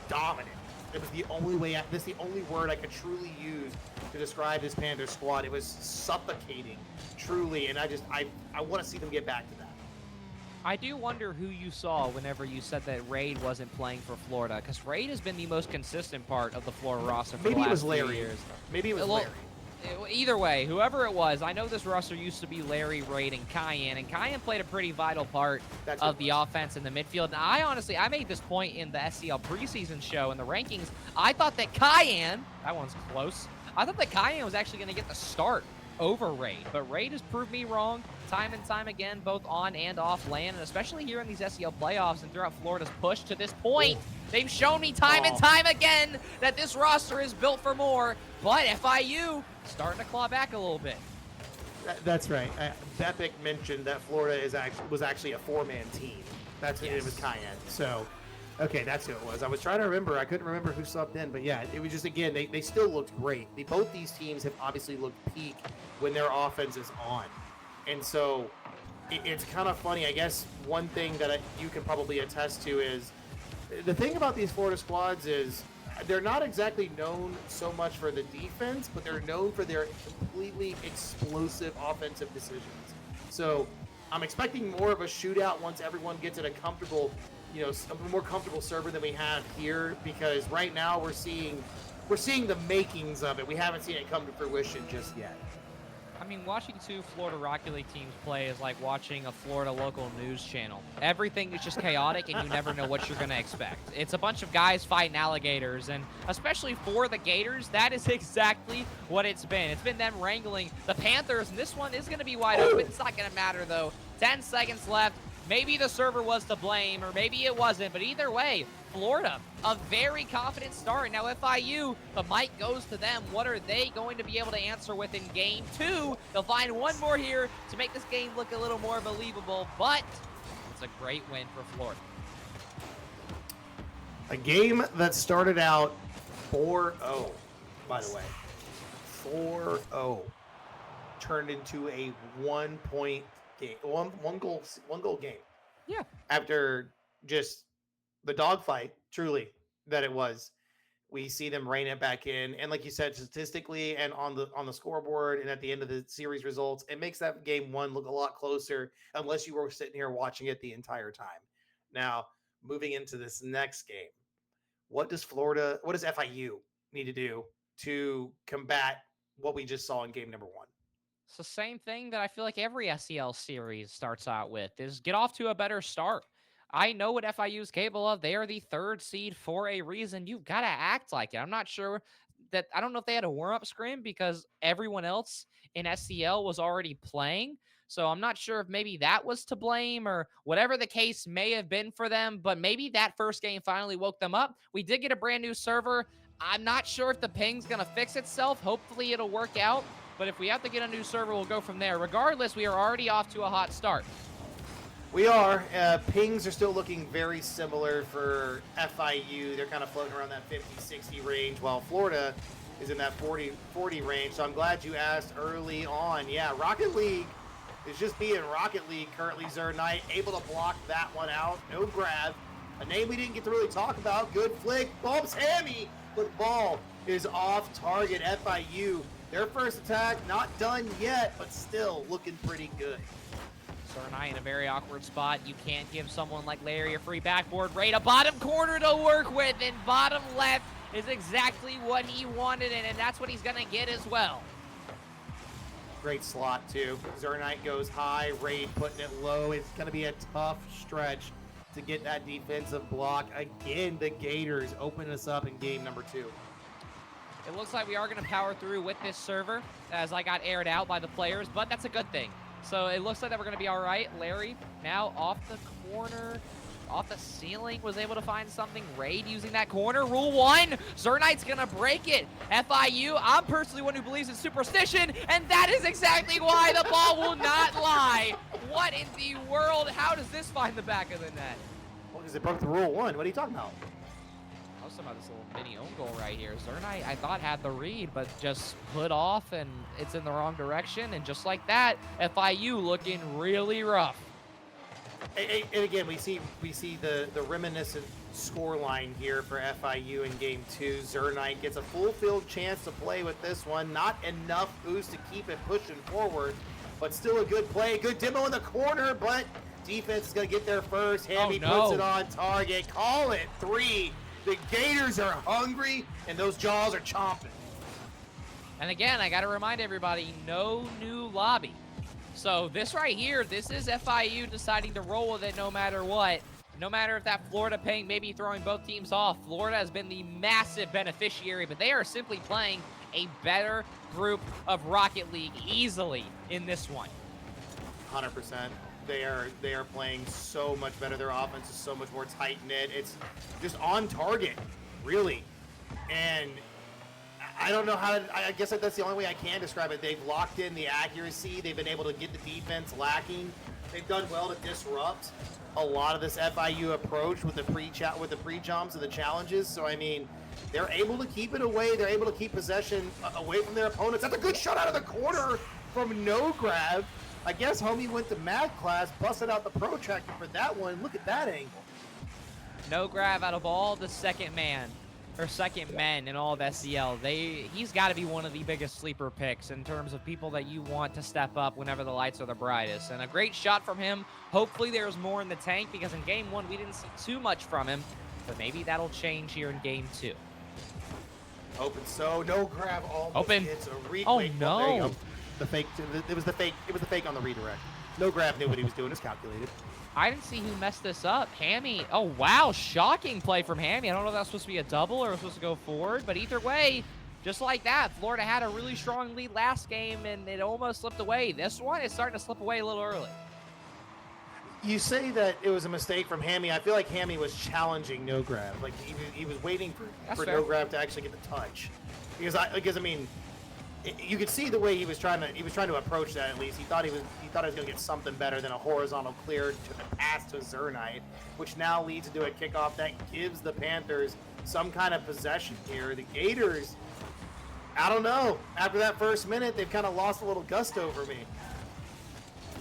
dominant. It was the only way, this is the only word I could truly use to describe this Panthers squad. It was suffocating, truly, and I want to see them get back to that. I do wonder who you saw whenever you said that Raid wasn't playing for Florida, because Raid has been the most consistent part of the Florida roster for the last few years. Maybe it was Larry. Either way, whoever it was, I know this roster used to be Larry, Raid, and Cayenne played a pretty vital part of the offense in the midfield. And I made this point in the SCL preseason show in the rankings. I thought that Cayenne, that one's close, I thought that Cayenne was actually going to get the start over Raid, but Raid has proved me wrong time and time again, both on and off land, and especially here in these SEL playoffs and throughout Florida's push to this point. They've shown me time and time again that this roster is built for more, but FIU starting to claw back a little bit. That's right. Bepic mentioned that Florida was actually a 4-man team. That's what it was Cayenne. So, okay, that's who it was. I was trying to remember. I couldn't remember who subbed in, but yeah, it was just, again, they still looked great. Both these teams have obviously looked peak when their offense is on. And so it's kind of funny. I guess one thing that you can probably attest to is the thing about these Florida squads is they're not exactly known so much for the defense, but they're known for their completely explosive offensive decisions. So I'm expecting more of a shootout once everyone gets in a comfortable, a more comfortable server than we have here, because right now we're seeing the makings of it. We haven't seen it come to fruition just yet. I mean, watching 2 Florida Rocket League teams play is like watching a Florida local news channel. Everything is just chaotic, and you never know what you're going to expect. It's a bunch of guys fighting alligators, and especially for the Gators, that is exactly what it's been. It's been them wrangling the Panthers, and this one is going to be wide open. It's not going to matter, though. 10 seconds left. Maybe the server was to blame, or maybe it wasn't, but either way, Florida, a very confident start. Now FIU, the mic goes to them. What are they going to be able to answer with in game 2? They'll find one more here to make this game look a little more believable, but it's a great win for Florida. A game that started out 4-0, by the way. 4-0 turned into a 1-point game, one goal game. Yeah. After just the dogfight, truly, that it was. We see them rein it back in, and like you said, statistically and on the scoreboard and at the end of the series results, it makes that game one look a lot closer. Unless you were sitting here watching it the entire time. Now, moving into this next game, what does FIU need to do to combat what we just saw in game number one? It's the same thing that I feel like every SEL series starts out with, is get off to a better start. I know what FIU is capable of. They are the 3rd seed for a reason. You've got to act like it. I'm not sure that, I don't know if they had a warm-up scrim because everyone else in SEL was already playing. So I'm not sure if maybe that was to blame or whatever the case may have been for them, but maybe that first game finally woke them up. We did get a brand new server. I'm not sure if the ping's going to fix itself. Hopefully it'll work out. But if we have to get a new server, we'll go from there. Regardless, we are already off to a hot start. We are. Pings are still looking very similar for FIU. They're kind of floating around that 50-60 range, while Florida is in that 40 range. So I'm glad you asked early on. Yeah, Rocket League is just being Rocket League currently. Zer Knight able to block that one out. No grab. A name we didn't get to really talk about. Good flick. Bumps Hammy, but the ball is off target. FIU. Their first attack, not done yet, but still looking pretty good. Zernai in a very awkward spot. You can't give someone like Larry a free backboard raid. A bottom corner to work with, and bottom left is exactly what he wanted, and that's what he's going to get as well. Great slot, too. Zernite goes high, Raid putting it low. It's going to be a tough stretch to get that defensive block. Again, the Gators open us up in game number 2. It looks like we are going to power through with this server, as I got aired out by the players, but that's a good thing. So it looks like that we're going to be all right. Larry now off the corner, off the ceiling, was able to find something. Raid using that corner. Rule 1, Zernite's going to break it. FIU, I'm personally one who believes in superstition, and that is exactly why the ball will not lie. What in the world? How does this find the back of the net? Well, because it broke the Rule 1. What are you talking about? About this little mini own goal right here. Zernite, I thought, had the read, but just put off, and it's in the wrong direction. And just like that, FIU looking really rough. And again, we see the reminiscent score line here for FIU in game 2. Zernite gets a full field chance to play with this one. Not enough boost to keep it pushing forward, but still a good play. Good demo in the corner, but defense is going to get there first. Hammy puts it on target. Call it 3. The Gators are hungry, and those jaws are chomping. And again, I got to remind everybody, no new lobby. So this right here, this is FIU deciding to roll with it no matter what. No matter if that Florida ping may be throwing both teams off. Florida has been the massive beneficiary, but they are simply playing a better group of Rocket League easily in this one. 100%. They are playing so much better. Their offense is so much more tight-knit. It's just on target, really. And I don't know how to, I guess that's the only way I can describe it. They've locked in the accuracy. They've been able to get the defense lacking. They've done well to disrupt a lot of this FIU approach with the pre-jumps and the challenges. So, I mean, they're able to keep it away. They're able to keep possession away from their opponents. That's a good shot out of the corner from No Grab. I guess homie went to math class, busted out the protractor for that one. Look at that angle. No Grab out of all the second men in all of SEL. He's got to be one of the biggest sleeper picks in terms of people that you want to step up whenever the lights are the brightest. And a great shot from him. Hopefully there's more in the tank, because in game 1 we didn't see too much from him, but maybe that'll change here in game 2. Open, so No Grab almost open. Hits a replay. Oh no. There you go. The fake. It was the fake on the redirect. No Grab knew what he was doing. It's calculated. I didn't see who messed this up. Hammy. Oh, wow. Shocking play from Hammy. I don't know if that's supposed to be a double or supposed to go forward, but either way, just like that, Florida had a really strong lead last game, and it almost slipped away. This one is starting to slip away a little early. You say that it was a mistake from Hammy. I feel like Hammy was challenging No Grab. Like he was waiting for No Grab to actually get the touch. Because I mean, you could see the way he was trying to approach that. At least he thought he was going to get something better than a horizontal clear to the pass to Zernite, which now leads to a kickoff that gives the Panthers some kind of possession here. The Gators, I don't know. After that first minute, they've kind of lost a little gust over me.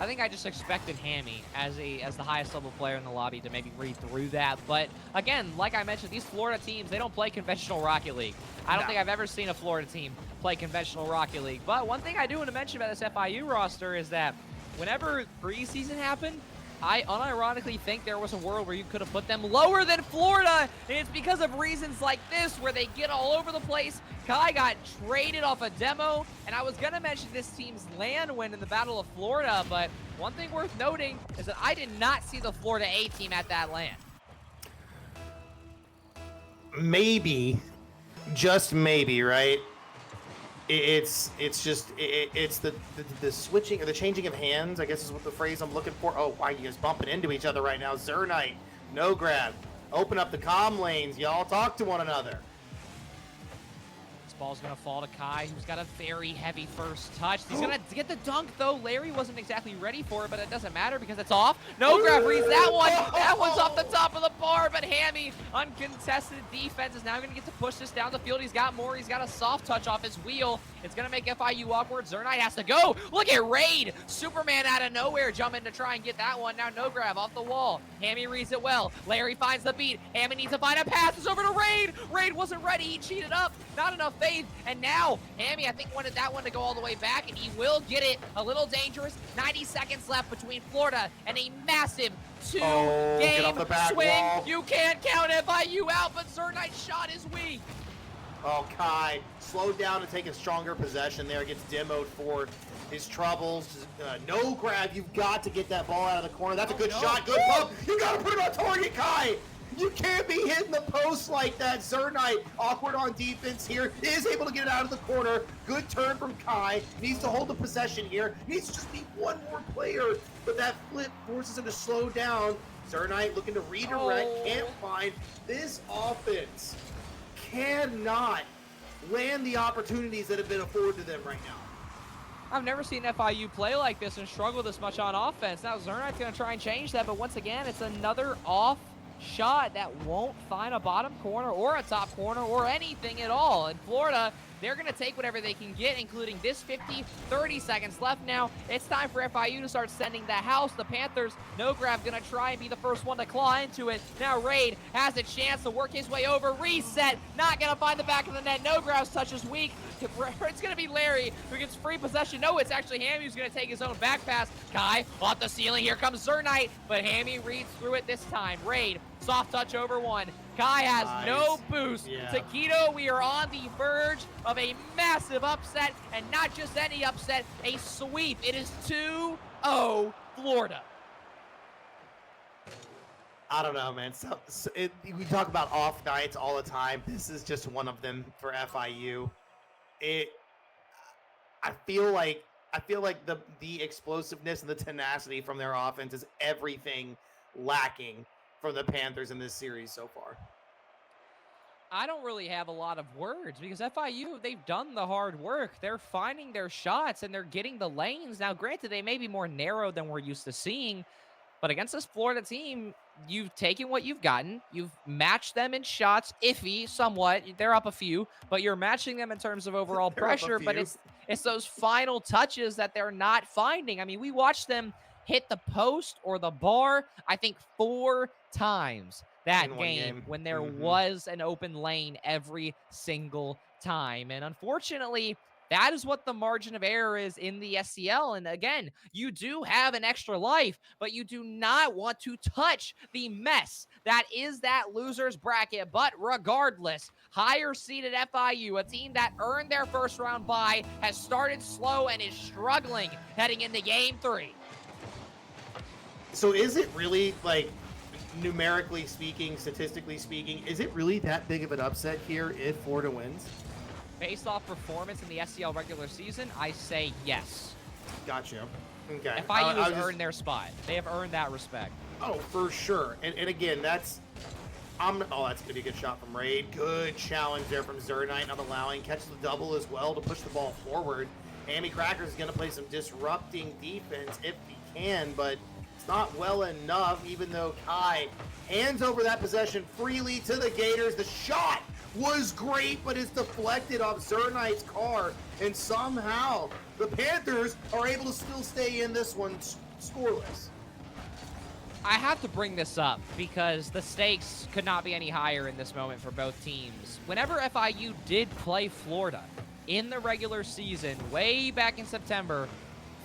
I think I just expected Hammy as the highest level player in the lobby to maybe read through that. But again, like I mentioned, these Florida teams, they don't play conventional Rocket League. I don't think I've ever seen a Florida team play conventional Rocket League. But one thing I do want to mention about this FIU roster is that whenever preseason happened, I unironically think there was a world where you could have put them lower than Florida, and it's because of reasons like this where they get all over the place. Kai got traded off a demo, and I was going to mention this team's LAN win in the Battle of Florida, but one thing worth noting is that I did not see the Florida A team at that LAN. Maybe, just maybe, right? It's just the switching or the changing of hands, I guess is what the phrase I'm looking for. Oh, why are you guys bumping into each other right now? Zernite, no grab. Open up the comm lanes. Y'all talk to one another. Ball's going to fall to Kai, who's got a very heavy first touch. He's going to get the dunk, though. Larry wasn't exactly ready for it, but it doesn't matter because it's off. No grab reads that one. That one's off the top of the bar, but Hammy, uncontested defense, is now going to get to push this down the field. He's got more. He's got a soft touch off his wheel. It's going to make FIU awkward. Zernite has to go. Look at Raid. Superman out of nowhere jumping to try and get that one. Now no grab off the wall. Hammy reads it well. Larry finds the beat. Hammy needs to find a pass. It's over to Raid. Raid wasn't ready. He cheated up. Not enough faith. And now Hammy, I think, wanted that one to go all the way back, and he will get it. A little dangerous. 90 seconds left between Florida and a massive two-game swing. Wall. You can't count FIU out, but Zernite's shot is weak. Oh, Kai slowed down to take a stronger possession there. Gets demoed for his troubles. No grab. You've got to get that ball out of the corner. That's a good shot. Good pump. You got to put it on target, Kai. You can't be hitting the post like that. Zernite, awkward on defense here, is able to get it out of the corner. Good turn from Kai. Needs to hold the possession here. Needs to just be one more player, but that flip forces him to slow down. Zernite looking to redirect, can't find. This offense cannot land the opportunities that have been afforded to them right now. I've never seen FIU play like this and struggle this much on offense. Now Zernite's going to try and change that, but once again, it's another off shot that won't find a bottom corner or a top corner or anything at all. In Florida, they're going to take whatever they can get, including this 30 seconds left now. It's time for FIU to start sending the house. The Panthers, no grab, going to try and be the first one to claw into it. Now Raid has a chance to work his way over. Reset, not going to find the back of the net. No grab's touch is weak. It's going to be Larry who gets free possession. No, it's actually Hammy who's going to take his own back pass. Kai off the ceiling. Here comes Zernite, but Hammy reads through it this time. Raid, soft touch over one. Kai has no boost. Yeah. Taquito, we are on the verge of a massive upset, and not just any upset, a sweep. It is 2-0 Florida. I don't know, man. We talk about off nights all the time. This is just one of them for FIU. I feel like the explosiveness and the tenacity from their offense is everything lacking from the Panthers in this series so far. I don't really have a lot of words because FIU, they've done the hard work. They're finding their shots and they're getting the lanes. Now, granted, they may be more narrow than we're used to seeing, but against this Florida team, you've taken what you've gotten. You've matched them in shots, iffy, somewhat. They're up a few, but you're matching them in terms of overall pressure. But it's those final touches that they're not finding. I mean, we watched them hit the post or the bar, I think 4 times that game when there was an open lane every single time. And unfortunately, that is what the margin of error is in the SCL. And again, you do have an extra life, but you do not want to touch the mess that is that loser's bracket. But regardless, higher seeded FIU, a team that earned their first round bye, has started slow and is struggling heading into game 3. So is it really, like, numerically speaking, statistically speaking, is it really that big of an upset here if Florida wins? Based off performance in the SCL regular season, I say yes. Gotcha. Okay. FIU has earned their spot. They have earned that respect. Oh, for sure. And again, that's going to be a good shot from Raid. Good challenge there from Zernite, not allowing. Catches the double as well to push the ball forward. Hammy Crackers is going to play some disrupting defense if he can, but not well enough, even though Kai hands over that possession freely to the Gators. The shot was great, but it's deflected off Zernite's car, and somehow the Panthers are able to still stay in this one scoreless. I have to bring this up because the stakes could not be any higher in this moment for both teams. Whenever FIU did play Florida in the regular season, way back in September,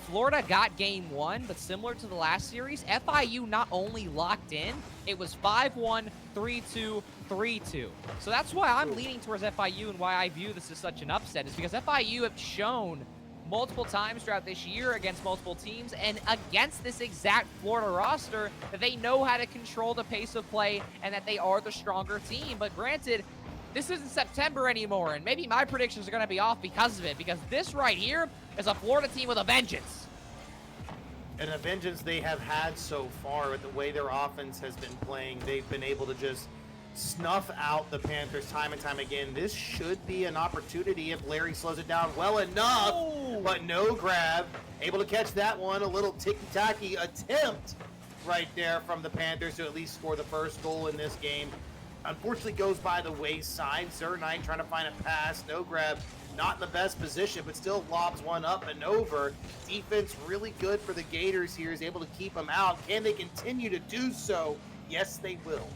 Florida got game 1, but similar to the last series, FIU not only locked in, it was 5-1, 3-2, 3-2. So that's why I'm leaning towards FIU, and why I view this as such an upset is because FIU have shown multiple times throughout this year against multiple teams and against this exact Florida roster that they know how to control the pace of play and that they are the stronger team. But granted, this isn't September anymore, and maybe my predictions are going to be off because of it, because this right here is a Florida team with a vengeance. And a vengeance they have had so far with the way their offense has been playing. They've been able to just snuff out the Panthers time and time again. This should be an opportunity if Larry slows it down well enough, but no grab. Able to catch that one. A little ticky-tacky attempt right there from the Panthers to at least score the first goal in this game. Unfortunately goes by the wayside. Zernite trying to find a pass. No grab. Not in the best position, but still lobs one up and over. Defense really good for the Gators here. Is able to keep them out. Can they continue to do so? Yes, they will.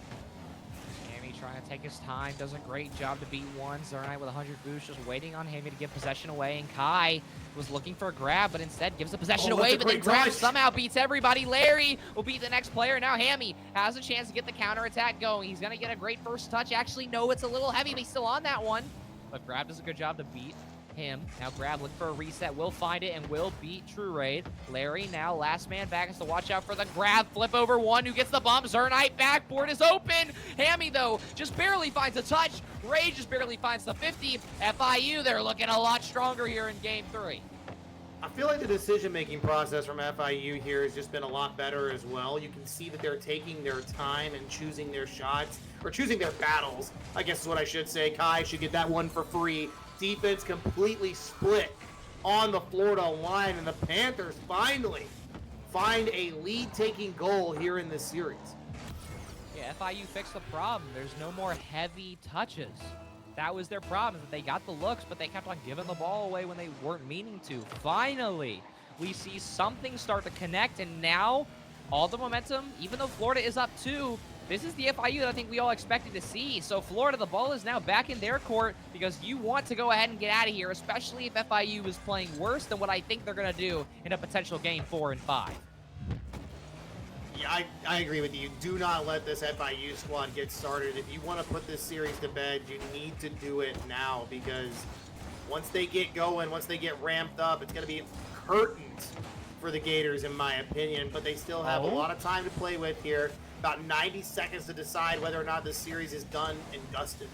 Trying to take his time, does a great job to beat one. Zernite with 100 boosts, just waiting on Hammy to give possession away, and Kai was looking for a grab, but instead gives the possession away, but then grab somehow beats everybody. Larry will beat the next player. Now Hammy has a chance to get the counterattack going. He's going to get a great first touch. Actually, no, it's a little heavy, but he's still on that one. But Grab does a good job to beat him. Now Grab looking for a reset, will find it and will beat True Raid. Larry now last man back, has to watch out for the grab, flip over one who gets the bump. Zernite backboard is open. Hammy though just barely finds a touch. Raid just barely finds the 50. FIU, they're looking a lot stronger here in game 3. I feel like the decision-making process from FIU here has just been a lot better as well. You can see that they're taking their time and choosing their shots, or choosing their battles, I guess is what I should say. Kai should get that one for free. Defense completely split on the Florida line, and the Panthers finally find a lead-taking goal here in this series. Yeah, FIU fixed the problem. There's no more heavy touches. That was their problem, that they got the looks, but they kept on giving the ball away when they weren't meaning to. Finally, we see something start to connect, and now all the momentum, even though Florida is up 2, this is the FIU that I think we all expected to see. So Florida, the ball is now back in their court because you want to go ahead and get out of here, especially if FIU is playing worse than what I think they're going to do in a potential game 4 and 5. Yeah, I agree with you. Do not let this FIU squad get started. If you want to put this series to bed, you need to do it now, because once they get going, once they get ramped up, it's going to be curtains for the Gators, in my opinion. But they still have a lot of time to play with here. About 90 seconds to decide whether or not this series is done and dusted.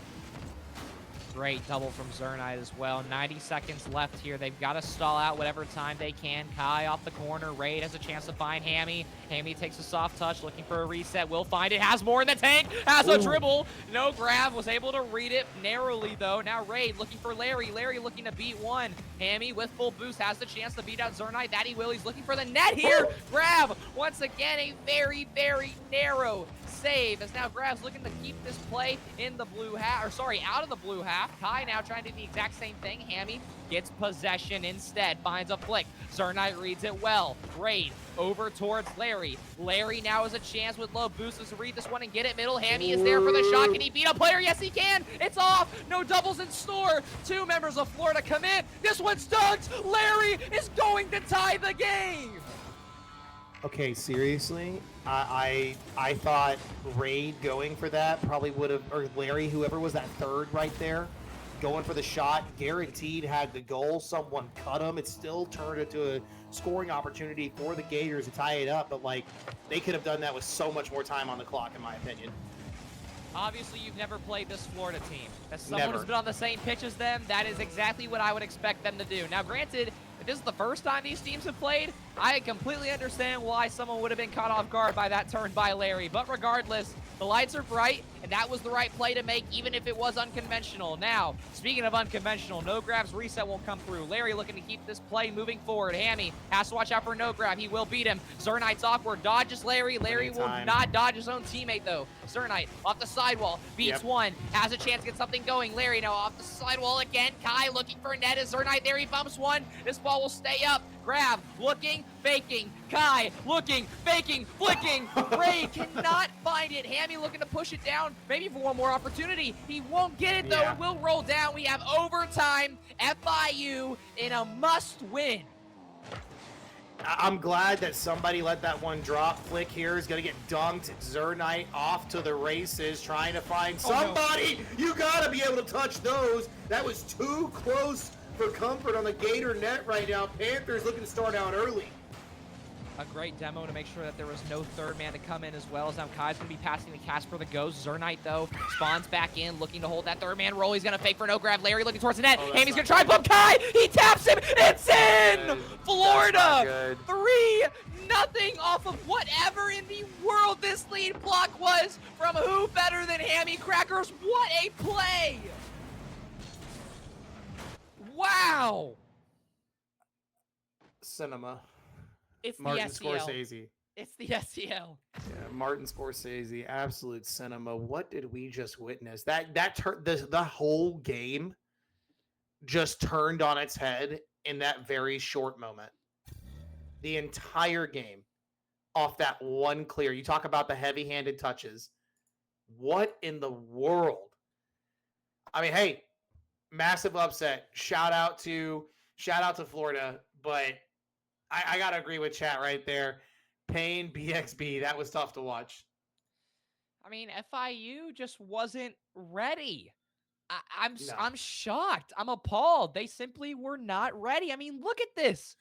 Great double from Zernite as well. 90 seconds left here. They've got to stall out whatever time they can. Kai off the corner. Raid has a chance to find Hammy. Hammy takes a soft touch, looking for a reset. Will find it. Has more in the tank. Has a dribble. No grab. Was able to read it narrowly, though. Now Raid looking for Larry. Larry looking to beat one. Hammy with full boost has the chance to beat out Zernite. That he will. He's looking for the net here. Grab. Once again, a very, very narrow save, as now Grab's looking to keep this play in the blue half, or sorry, out of the blue half. Kai now trying to do the exact same thing. Hammy gets possession instead, finds a flick. Zernite reads it well. Raid over towards Larry. Larry now has a chance with low boosts to read this one and get it middle. Hammy is there for the shot. Can he beat a player? Yes, he can. It's off. No doubles in store. 2 members of Florida come in. This one's dunked. Larry is going to tie the game. Okay, seriously? I thought Raid going for that probably would have, or Larry, whoever was that third right there, going for the shot, guaranteed had the goal. Someone cut him. It still turned into a scoring opportunity for the Gators to tie it up, but like, they could have done that with so much more time on the clock, in my opinion. Obviously, you've never played this Florida team. As someone who's been on the same pitch as them, that is exactly what I would expect them to do. Now, granted, if this is the first time these teams have played, I completely understand why someone would have been caught off guard by that turn by Larry. But regardless, The lights are bright, and that was the right play to make, even if it was unconventional. Now, speaking of unconventional, no grab's reset won't come through. Larry looking to keep this play moving forward. Hammy has to watch out for no grab. He will beat him. Zernite's awkward. Dodges Larry. Larry will not dodge his own teammate, though. Zernite off the sidewall. Beats one. Has a chance to get something going. Larry now off the sidewall again. Kai looking for net as Zernite there. He bumps one. This ball will stay up. Grab, looking, faking. Kai, looking, faking, flicking. Ray cannot find it. Hammy looking to push it down, maybe for one more opportunity. He won't get it, though. It will roll down. We have overtime. FIU in a must-win. I'm glad that somebody let that one drop. Flick here is going to get dunked. Zernite off to the races, trying to find somebody. You got to be able to touch those. That was too close for comfort on the Gator net right now. Panthers looking to start out early. A great demo to make sure that there was no third man to come in, as well as now Kai's going to be passing the Casper the Ghost. Zernite, though, spawns back in, looking to hold that third man roll. He's going to fake for no grab. Larry looking towards the net. Amy's going to try and bump Kai. He taps him. It's in! Florida! 3-0 off of whatever in the world this lead block was from who better than Hammy Crackers. What a play! Wow! Cinema. It's Martin the SEL. Scorsese. It's the SEL. Yeah, Martin Scorsese, absolute cinema. What did we just witness? The whole game just turned on its head in that very short moment. The entire game off that one clear. You talk about the heavy-handed touches. What in the world? I mean, hey, massive upset. Shout out to Florida, but I gotta agree with chat right there. Payne BXB, that was tough to watch. I mean, FIU just wasn't ready. I'm shocked. I'm appalled. They simply were not ready. I mean, look at this.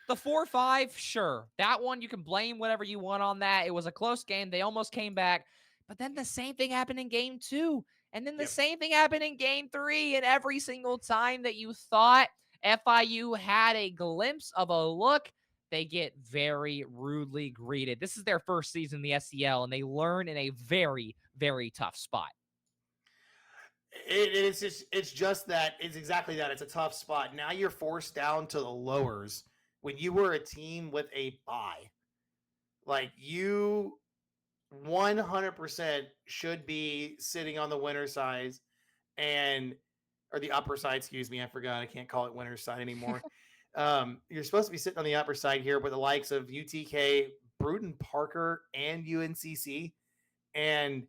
The 4-5, sure. That one, you can blame whatever you want on that. It was a close game. They almost came back. But then the same thing happened in game 2. And then the same thing happened in game 3. And every single time that you thought FIU had a glimpse of a look, they get very rudely greeted. This is their first season in the SEL, and they learn in a very, very tough spot. It's just that. It's exactly that. It's a tough spot. Now you're forced down to the lowers when you were a team with a bye. Like, you 100% should be sitting on the winner side or the upper side, excuse me. I forgot. I can't call it winner's side anymore. You're supposed to be sitting on the upper side here with the likes of UTK, Bruton Parker, and UNCC. And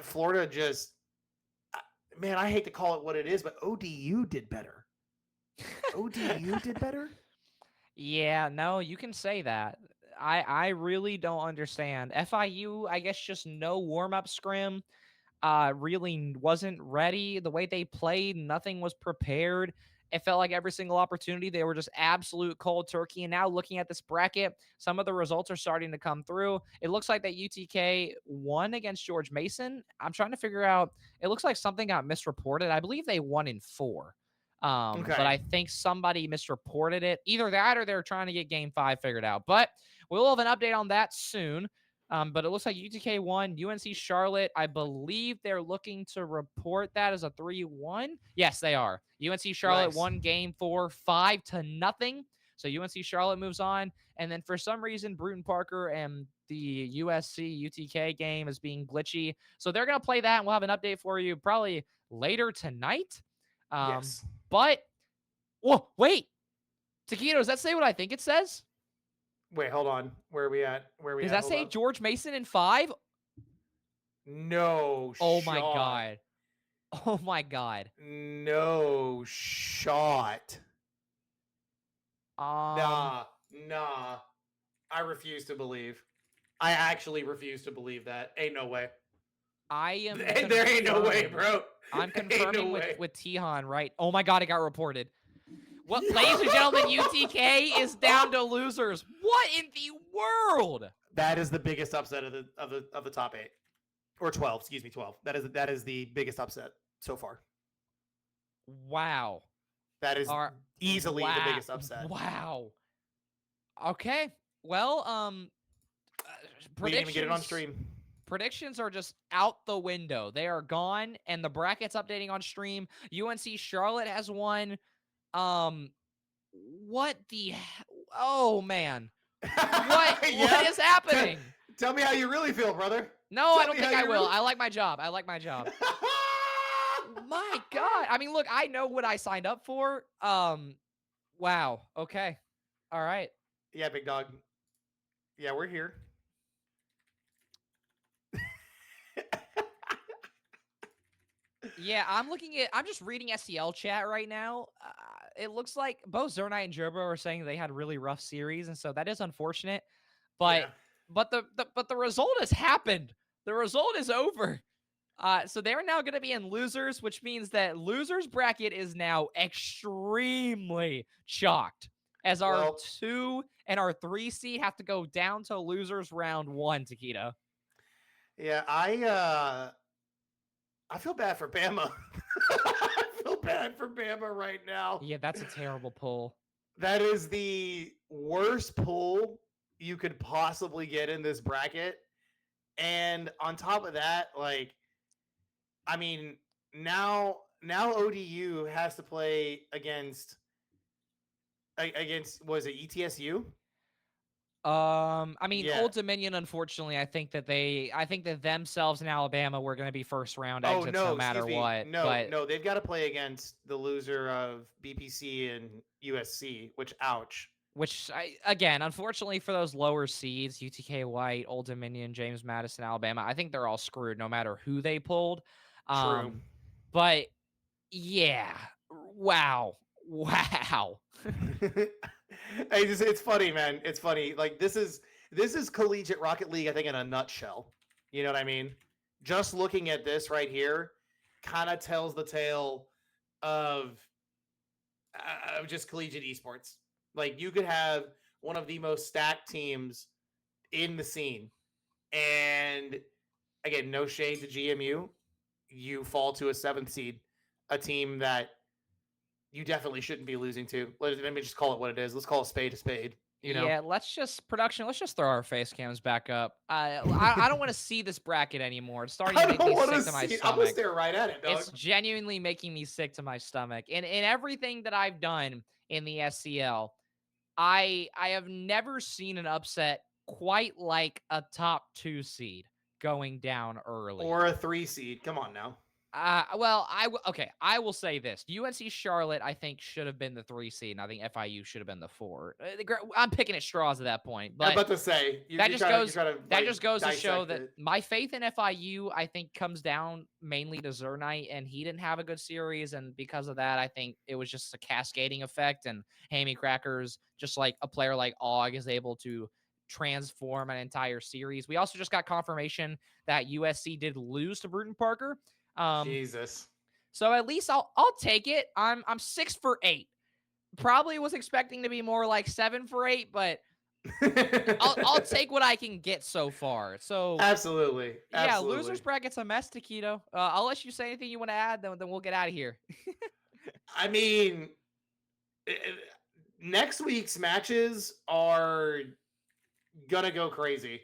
Florida just, man, I hate to call it what it is, but ODU did better. ODU did better? Yeah, no, you can say that. I really don't understand. FIU, I guess just no warm-up scrim. Really wasn't ready. The way they played, nothing was prepared. It felt like every single opportunity, they were just absolute cold turkey. And now looking at this bracket, some of the results are starting to come through. It looks like that UTK won against George Mason. I'm trying to figure out, it looks like something got misreported. I believe they won in 4. But I think somebody misreported it. Either that or they're trying to get game 5 figured out. But we'll have an update on that soon. But it looks like UTK won. UNC Charlotte, I believe they're looking to report that as a 3-1. Yes, they are. UNC Charlotte won game 4, 5-0. So UNC Charlotte moves on. And then for some reason, Bruton Parker and the USC UTK game is being glitchy. So they're going to play that, and we'll have an update for you probably later tonight. Yes. But, wait. Taquito, does that say what I think it says? Wait, hold on. Where are we at? Does that say George Mason in 5? No shot. Oh, my God. Oh, my God. No shot. Nah. I refuse to believe. I actually refuse to believe that. Ain't no way. There ain't no way, bro. I'm confirming with Tihan, right? Oh, my God, it got reported. Well, ladies and gentlemen, UTK is down to losers. What in the world? That is the biggest upset of the top 8, or 12. Excuse me, 12. That is the biggest upset so far. Wow. That is easily the biggest upset. Wow. Okay. Well, we didn't even get it on stream. predictions are just out the window. They are gone, and the bracket's updating on stream. UNC Charlotte has won. Um, what the? Oh man, what Yeah. is T- happening? Tell me how you really feel, brother. No, I Tell don't me how think I you will. really. I like my job. I like my job. My God. I mean, look, I know what I signed up for. Wow. Okay. All right. Yeah, big dog. Yeah, we're here. Yeah, I'm just reading SEL chat right now. It looks like both Zernite and Gerbo are saying they had really rough series, and so that is unfortunate. But Yeah. the result has happened. The result is over. So they're now going to be in losers, which means that losers bracket is now extremely chalked, as our Well, 2 and our 3 seed have to go down to losers round 1, Taquito. yeah, I feel bad for Bama. I feel bad for Bama right now. Yeah, that's a terrible pull. That is the worst pull you could possibly get in this bracket. And on top of that, like, I mean, now ODU has to play against was it ETSU? I mean, Yeah. Old Dominion, unfortunately, I think that themselves and Alabama were going to be first round Oh exits no no, matter excuse me. what. No, But no, they've got to play against the loser of BPC and USC, which ouch. again, unfortunately for those lower seeds, UTK White, Old Dominion, James Madison, Alabama, I think they're all screwed no matter who they pulled. True. But yeah, wow, wow. It's funny, man. It's funny. Like this is collegiate Rocket League, I think, in a nutshell. You know what I mean? Just looking at this right here, kind of tells the tale of just collegiate esports. Like you could have one of the most stacked teams in the scene, and again, no shade to GMU, you fall to a seventh seed, a team that you definitely shouldn't be losing to. Let me just call it what it is. Let's call a spade a spade. You know. Yeah, let's just throw our face cams back up. I don't want to see this bracket anymore. It's starting to I make don't me want to sick to my see. I'm gonna stomach. stare right at it, dog. It's genuinely making me sick to my stomach. And in everything that I've done in the SCL, I have never seen an upset quite like a top 2 seed going down early. Or a 3 seed. Come on now. Well, okay. I will say this: UNC Charlotte, I think, should have been the 3 seed, and I think FIU should have been the 4. I'm picking at straws at that point, I'm but about to say that just goes you're trying to that like just goes to show dissect that it. my faith in FIU, I think, comes down mainly to Zernite, and he didn't have a good series, and because of that, I think it was just a cascading effect. And Hammy Crackers, just like a player like Og, is able to transform an entire series. We also just got confirmation that USC did lose to Bruton Parker. Jesus. So at least I'll take it. I'm 6 for 8. Probably was expecting to be more like 7 for 8, but I'll take what I can get so far. So Absolutely. yeah, Absolutely. losers bracket's a mess, Taquito. I'll let you say anything you want to add, then we'll get out of here. I mean, next week's matches are gonna go crazy.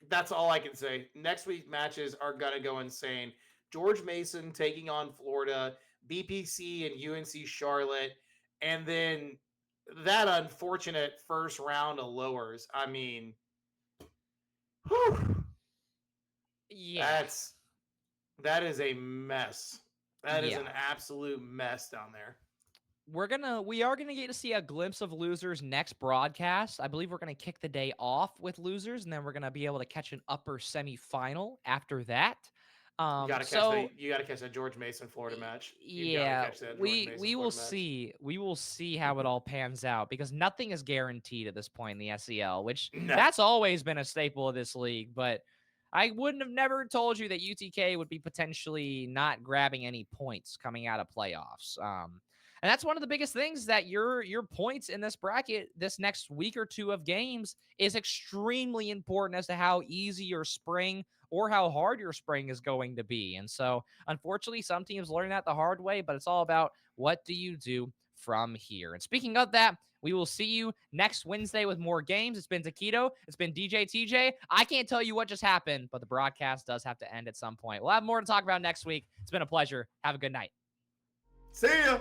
That's all I can say. Next week's matches are gonna go insane. George Mason taking on Florida, BPC and UNC Charlotte, and then that unfortunate first round of lowers. I mean, whew, Yeah. that is a mess. That is Yeah. an absolute mess down there. We are gonna get to see a glimpse of losers next broadcast. I believe we're gonna kick the day off with losers, and then we're gonna be able to catch an upper semifinal after that. You gotta catch that George Mason Florida match. You gotta Yeah, catch that George Mason we will Florida match. see. We will see how it all pans out because nothing is guaranteed at this point in the SEL, which No. that's always been a staple of this league. But I wouldn't have never told you that UTK would be potentially not grabbing any points coming out of playoffs. And that's one of the biggest things, that your points in this bracket, this next week or two of games, is extremely important as to how easy your spring or how hard your spring is going to be. And so, unfortunately, some teams learn that the hard way, but it's all about what do you do from here. And speaking of that, we will see you next Wednesday with more games. It's been Taquito. It's been DJ TJ. I can't tell you what just happened, but the broadcast does have to end at some point. We'll have more to talk about next week. It's been a pleasure. Have a good night. See ya.